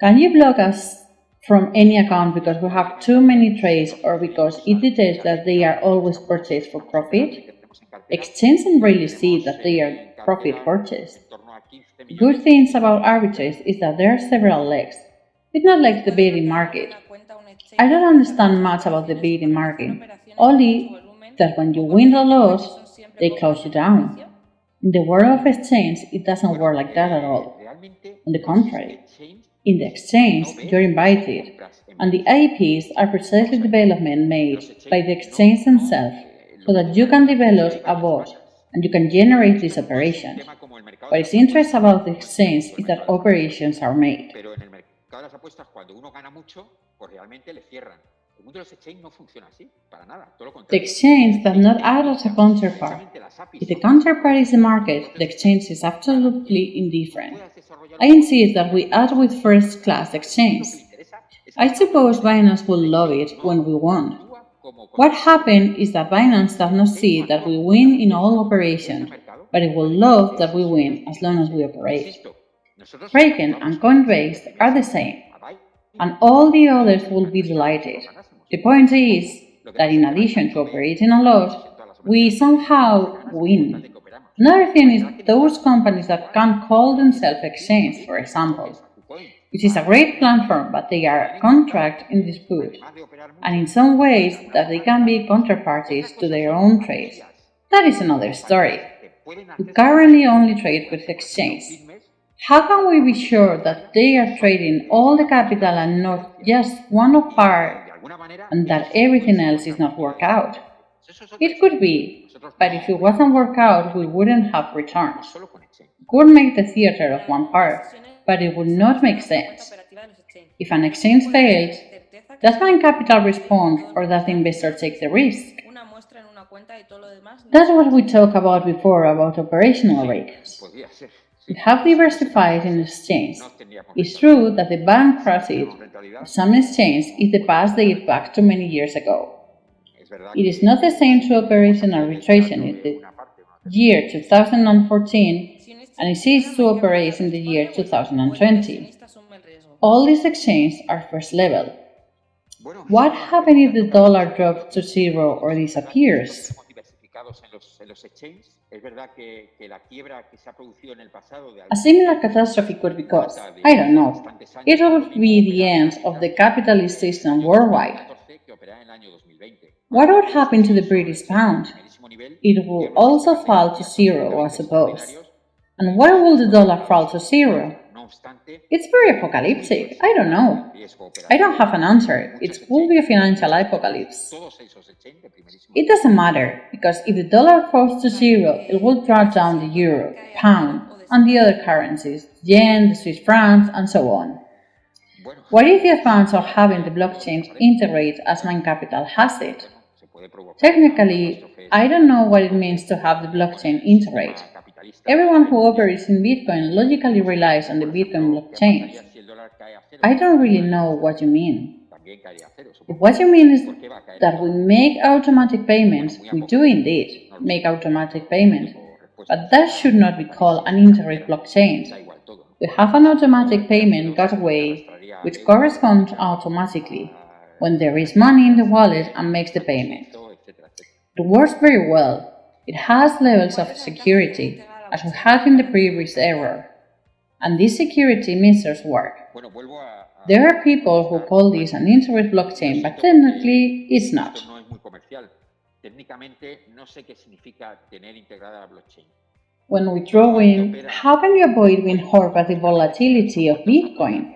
Can you block us from any account because we have too many trades or because it detects that they are always purchased for profit? Exchange and really see that they are profit purchased. Good things about arbitrage is that there are several legs. It's not like the betting market. I don't understand much about the betting market, only that when you win a loss, they close you down. In the world of exchange, it doesn't work like that at all. On the contrary, in the exchange, you're invited, and the IPs are precisely development made by the exchange themselves, so that you can develop a bot and you can generate these operations. What is interesting about the exchange is that operations are made. The exchange does not act as a counterpart. If the counterpart is the market, the exchange is absolutely indifferent. I insist that we act with first-class exchange. I suppose Binance will love it when we won. What happened is that Binance does not see that we win in all operations, but it will love that we win as long as we operate. Kraken and Coinbase are the same, and all the others will be delighted. The point is that in addition to operating a lot, we somehow win. Another thing is those companies that can call themselves exchange, for example, which is a great platform, but they are contract in dispute, and in some ways that they can be counterparties to their own trades. That is another story. We currently only trade with exchange. How can we be sure that they are trading all the capital and not just one of part, and that everything else is not worked out? It could be, but if it wasn't worked out, we wouldn't have returns. We could make the theater of one part, but it would not make sense. operativa de los exchanges. If an exchange fails, Certeza que does MindCapital respond or does the investor take the risk? una muestra en una cuenta y todo lo demás no. That's what we talked about before about operational risks. Podría ser. We have diversified in exchange. It's true that the bankruptcy of some exchange is the past date back to many years ago. It is not the same to operate in arbitration in the year 2014 and it is to operate in the year 2020. All these exchanges are first level. What happens if the dollar drops to zero or disappears? A similar catastrophe could be caused, I don't know. It would be the end of the capitalist system worldwide. What would happen to the British pound? It will also fall to zero, I suppose. And why will the dollar fall to zero? It's very apocalyptic. I don't know. I don't have an answer. It will be a financial apocalypse. It doesn't matter, because if the dollar falls to zero, it will drop down the euro, pound, and the other currencies, yen, the Swiss francs, and so on. What if the advance of having the blockchain integrate as MindCapital has it? Technically, I don't know what it means to have the blockchain integrate. Everyone who operates in Bitcoin logically relies on the Bitcoin blockchain. I don't really know what you mean. If what you mean is that we make automatic payments, we do indeed make automatic payments, but that should not be called an integrate blockchain. We have an automatic payment gateway which corresponds automatically when there is money in the wallet and makes the payment. It works very well. It has levels of security, as we had in the previous error, and these security measures work. There are people who call this an integrate blockchain, but technically it's not. When we draw in, how can you avoid being hurt by the volatility of Bitcoin?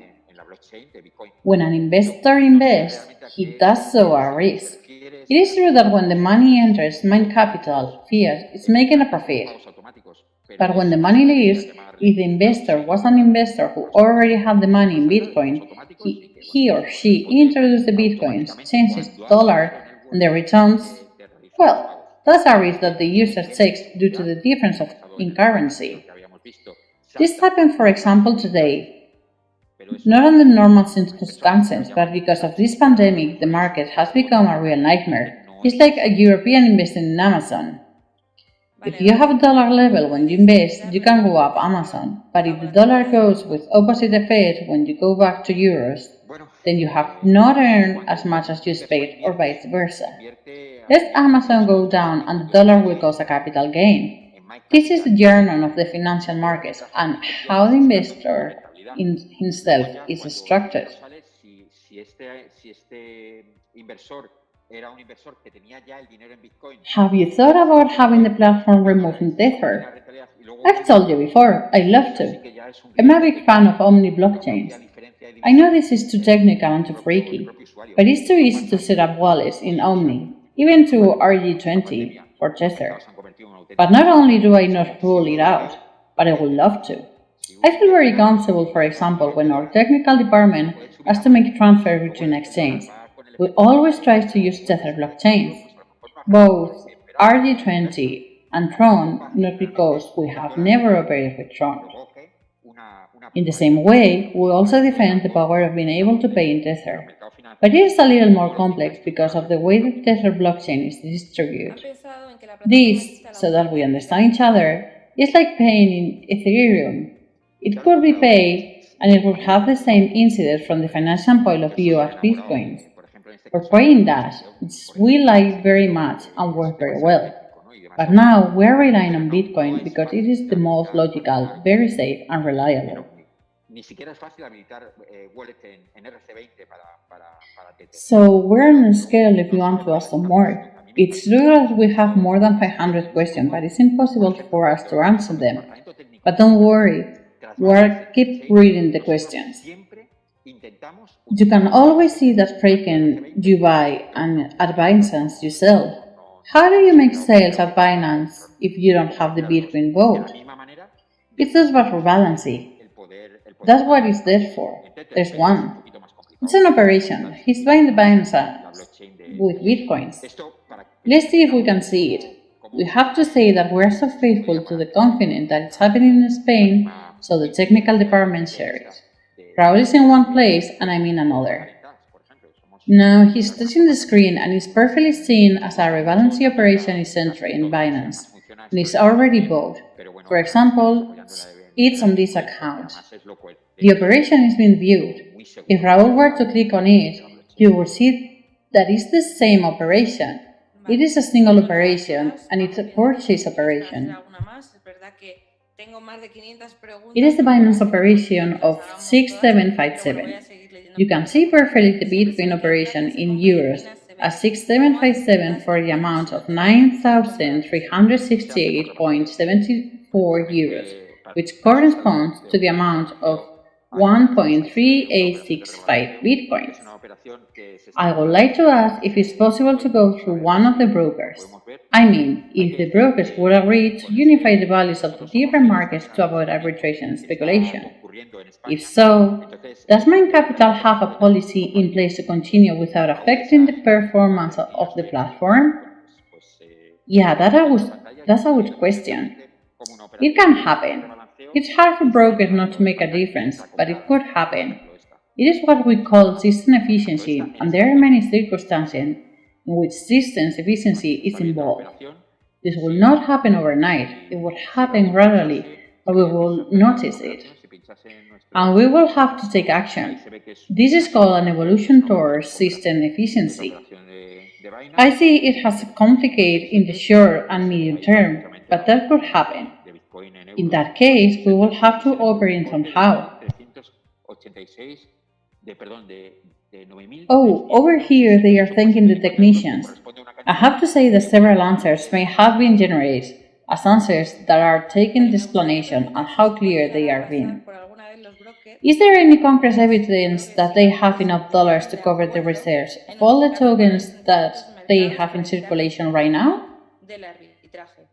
When an investor invests, he does so at risk. It is true that when the money enters MindCapital, fiat is making a profit. But when the money leaves, if the investor was an investor who already had the money in Bitcoin, he or she introduced the Bitcoins, changes the dollar, and the returns, well, that's a risk that the user takes due to the difference in currency. This happened, for example, today. Not under normal circumstances, but because of this pandemic, the market has become a real nightmare. It's like a European investing in Amazon. If you have a dollar level when you invest, you can go up Amazon, but if the dollar goes with opposite effect when you go back to euros, then you have not earned as much as you expect or vice versa. Let Amazon go down and the dollar will cause a capital gain. This is the journey of the financial markets and how the investor himself is structured. Have you thought about having the platform removing Tether? I've told you before, I love to. I'm a big fan of Omni blockchains. I know this is too technical and too freaky, but it's too easy to set up wallets in Omni, even to RG20 for Tether. But not only do I not rule it out, but I would love to. I feel very comfortable, for example, when our technical department has to make transfer between exchanges. We always try to use Tether blockchains, both RG20 and Tron, not because we have never operated with Tron. In the same way, we also defend the power of being able to pay in Tether. But it is a little more complex because of the way the Tether blockchain is distributed. This, so that we understand each other, is like paying in Ethereum. It could be paid, and it would have the same incidence from the financial point of view as Bitcoins. For paying that, we like very much and work very well. But now we are relying on Bitcoin because it is the most logical, very safe and reliable. So we're on a scale if you want to ask some more. It's true that we have more than 500 questions, but it's impossible for us to answer them. But don't worry, we'll keep reading the questions. You can always see that frequent you buy and at Binance you sell. How do you make sales at Binance if you don't have the Bitcoin vote? It's just about rebalancing. That's what it's there for. There's one. It's an operation. He's buying the Binance with Bitcoins. Let's see if we can see it. We have to say that we're so faithful to the continent that it's happening in Spain, so the technical department shares it. Raul is in one place and I'm in another. Now he's touching the screen and it's perfectly seen as a rebalancing operation is entering in Binance and it's already bought. For example, it's on this account. The operation is being viewed. If Raul were to click on it, you will see that it's the same operation. It is a single operation and it's a purchase operation. It is the Binance operation of 6757. You can see perfectly the Bitcoin operation in euros as 6757 for the amount of 9,368.74 euros, which corresponds to the amount of 1.3865 Bitcoins. I would like to ask if it's possible to go through one of the brokers. I mean, if the brokers would agree to unify the values of the different markets to avoid arbitration and speculation. If so, does MindCapital have a policy in place to continue without affecting the performance of the platform? Yeah, that's a good question. It can happen. It's hard for brokers not to make a difference, but it could happen. It is what we call system efficiency, and there are many circumstances in which systems efficiency is involved. This will not happen overnight, it will happen gradually, but we will notice it. And we will have to take action. This is called an evolution towards system efficiency. I see it has complicated in the short and medium term, but that could happen. In that case, we will have to operate somehow. Oh, over here they are thanking the technicians. I have to say that several answers may have been generated as answers that are taking the explanation and how clear they are being. Is there any concrete evidence that they have enough dollars to cover the reserves of all the tokens that they have in circulation right now?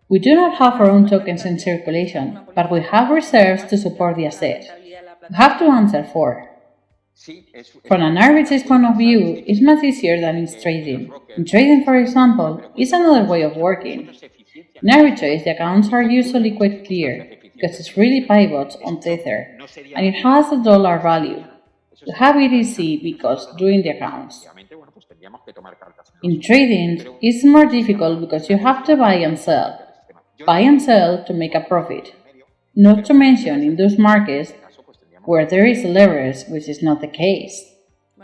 We do not have our own tokens in circulation, but we have reserves to support the asset. We have to answer for. From an arbitrage point of view, it's much easier than in trading. In trading, for example, is another way of working. In arbitrage, the accounts are usually quite clear, because it's really pivots on Tether, and it has a dollar value. To have it easy because doing the accounts. In trading, it's more difficult because you have to buy and sell. Buy and sell to make a profit. Not to mention in those markets where there is leverage, which is not the case.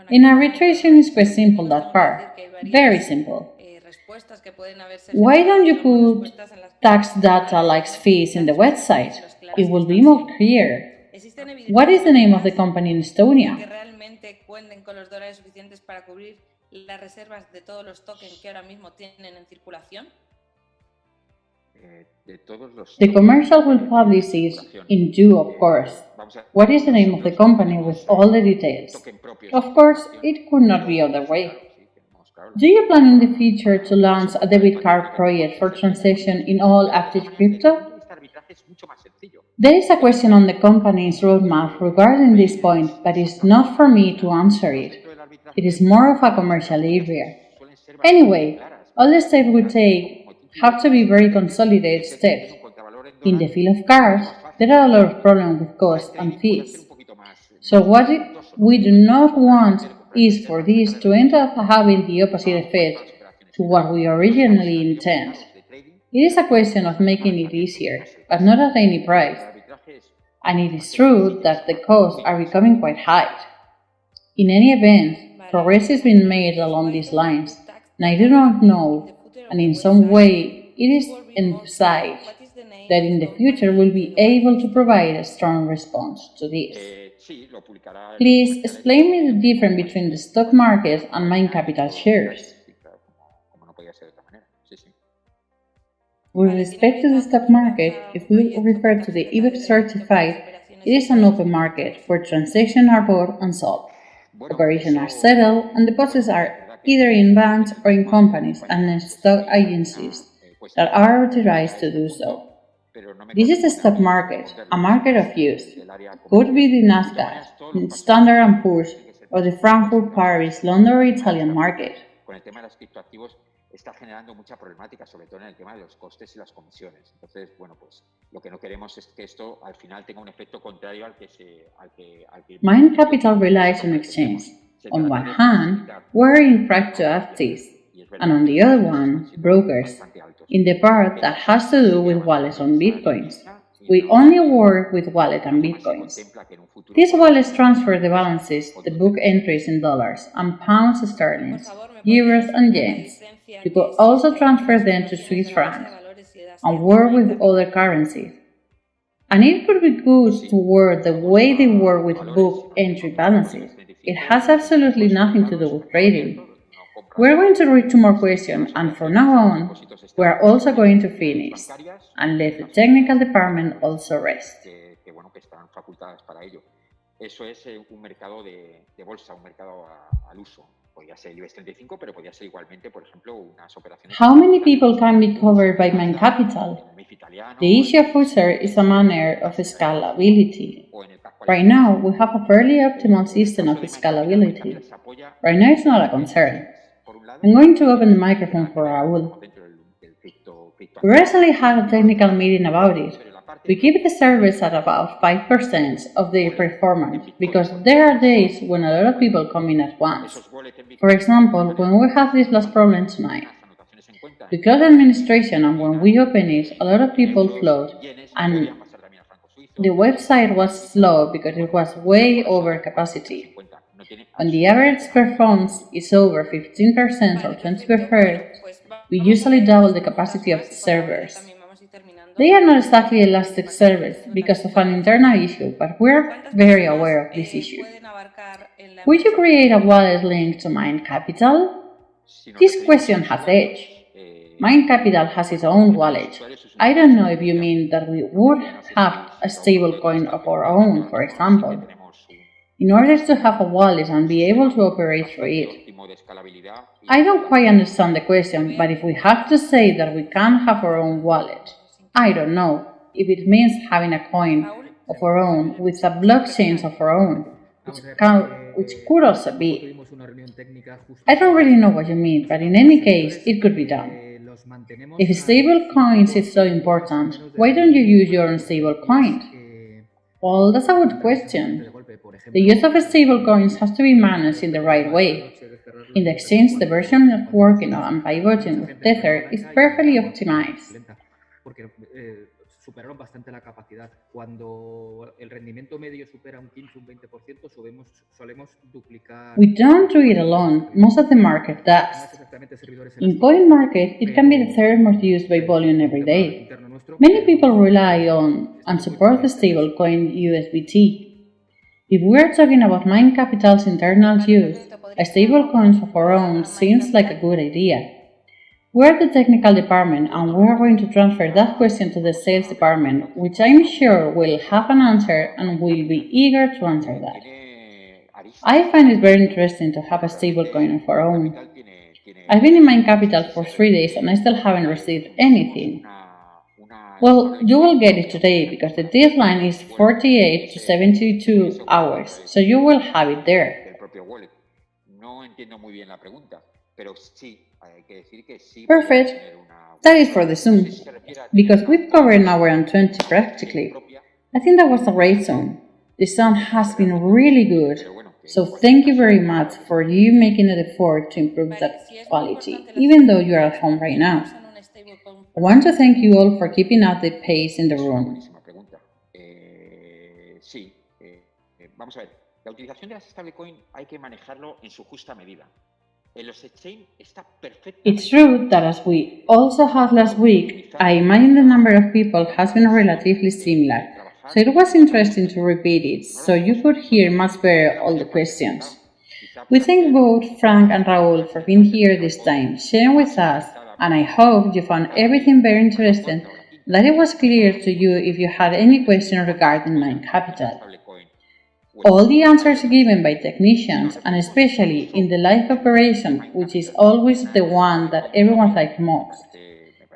In arbitration, it's quite simple, that part. Very simple. Why don't you put tax data like fees in the website? It will be more clear. What is the name of the company in Estonia? The commercial will publish it in due, of course. What is the name of the company with all the details? Of course, it could not be other way. Do you plan in the future to launch a debit card project for transaction in all active crypto? There is a question on the company's roadmap regarding this point, but it's not for me to answer it. It is more of a commercial area. Anyway, all the steps we take have to be very consolidated steps. In the field of cards, there are a lot of problems with costs and fees. So what we do not want is for this to end up having the opposite effect to what we originally intend. It is a question of making it easier, but not at any price. And it is true that the costs are becoming quite high. In any event, progress is being made along these lines, and I do not know, and in some way it is emphasized that in the future we'll be able to provide a strong response to this. Please explain me the difference between the stock market and MindCapital shares. With respect to the stock market, if we refer to the IBEX certified, it is an open market where transactions are bought and sold. Operations are settled and deposits are either in banks or in companies and in stock agencies that are authorized to do so. This is a stock market, a market of use. Could be the Nasdaq, the Standard & Poor's, or the Frankfurt, Paris, London, or Italian market. Con el tema de los criptoactivos está generando mucha problemática, sobre todo en el tema de los costes y las comisiones. Entonces, bueno, pues lo que no queremos es que esto al final tenga un efecto contrario al que MindCapital relies on exchange. On one hand, we're in CRYPTO-FIAT, and on the other one, brokers, in the part that has to do with wallets on bitcoins. We only work with wallet and bitcoins. These wallets transfer the balances, the book entries in dollars and pounds sterling, euros and yens. You could also transfer them to Swiss francs and work with other currencies. And it could be good to work the way they work with book entry balances. It has absolutely nothing to do with trading. We're going to read 2 more questions, and from now on, we're also going to finish and let the technical department also rest. Que están facultadas para ello. Eso es un mercado de bolsa, un mercado al uso. Podría ser el IBEX 35, pero podría ser igualmente, por ejemplo, unas operaciones. How many people can be covered by MindCapital? The issue of user is a matter of scalability. Right now, we have a fairly optimal system of scalability. Right now, it's not a concern. I'm going to open the microphone for Raúl. We recently had a technical meeting about it. We keep the service at about 5% of their performance because there are days when a lot of people come in at once. For example, when we have this last problem tonight. We close the administration, and when we open it, a lot of people flowed, and the website was slow because it was way over capacity. When the average performance is over 15% or 20%, we usually double the capacity of the servers. They are not exactly elastic servers because of an internal issue, but we're very aware of this issue. Would you create a wallet link to MindCapital? This question has edge. MindCapital has its own wallet. I don't know if you mean that we would have a stablecoin of our own, for example. In order to have a wallet and be able to operate through it. I don't quite understand the question, but if we have to say that we can have our own wallet, I don't know if it means having a coin of our own with a blockchain of our own, which could also be. I don't really know what you mean, but in any case, it could be done. If stable coins is so important, why don't you use your own stable coin? Well, that's a good question. The use of stablecoins has to be managed in the right way. In the exchange, the version of working and pivoting with Tether is perfectly optimized. Superaron bastante la capacidad. Cuando el rendimiento medio supera un 15, un 20%, solemos duplicar. We don't do it alone. Most of the market does. In coin market, it can be the third most used by volume every day. Many people rely on and support the stablecoin USDT. If we are talking about MindCapital's internal use, a stablecoin of our own seems like a good idea. We are the technical department, and we are going to transfer that question to the sales department, which I'm sure will have an answer and will be eager to answer that. I find it very interesting to have a stablecoin of our own. I've been in MindCapital for 3 days and I still haven't received anything. Well, you will get it today because the deadline is 48 to 72 hours, so you will have it there. Perfect. That is for the Zoom. Because we've covered an hour and 20 practically. I think that was a great Zoom. The sound has been really good. So thank you very much for you making an effort to improve that quality, even though you are at home right now. I want to thank you all for keeping up the pace in the room. Sí, vamos a ver. La utilización de las stablecoin hay que manejarlo en su justa medida. It's true that as we also had last week, I imagine the number of people has been relatively similar, so it was interesting to repeat it so you could hear much better all the questions. We thank both Frank and Raúl for being here this time, sharing with us, and I hope you found everything very interesting, that it was clear to you if you had any question regarding MindCapital. All the answers given by technicians, and especially in the live operation, which is always the one that everyone likes most.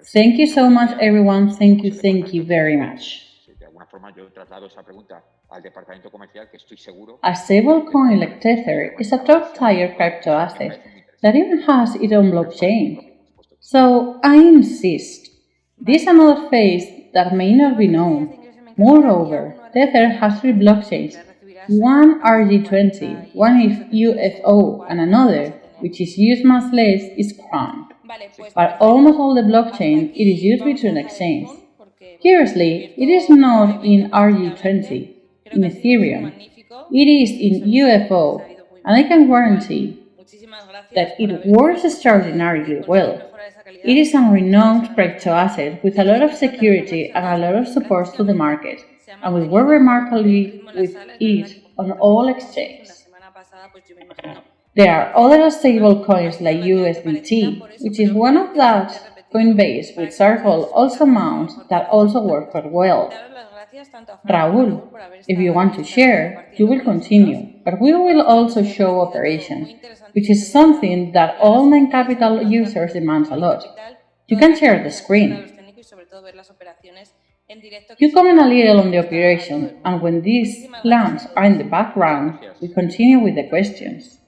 Thank you so much, everyone. Thank you very much. De alguna forma yo traslado esa pregunta al departamento comercial, que estoy seguro. A stablecoin like Tether is a top-tier crypto asset that even has its own blockchain. So I insist, this is another phase that may not be known. Moreover, Tether has 3 blockchains, one RG20, one is UFO, and another, which is used much less, is Crown. But almost all the blockchain, it is used between exchanges. Curiously, it is not in RG20, in Ethereum. It is in UFO, and I can guarantee that it works extraordinarily well. It is a renowned crypto asset with a lot of security and a lot of support to the market, and we work remarkably with it on all exchanges. There are other stable coins like USDT, which is one of that Coinbase with circle also amounts that also work quite well. Raúl, if you want to share, you will continue, but we will also show operations, which is something that all MindCapital users demand a lot. You can share the screen. You comment a little on the operation, and when these plans are in the background, we continue with the questions.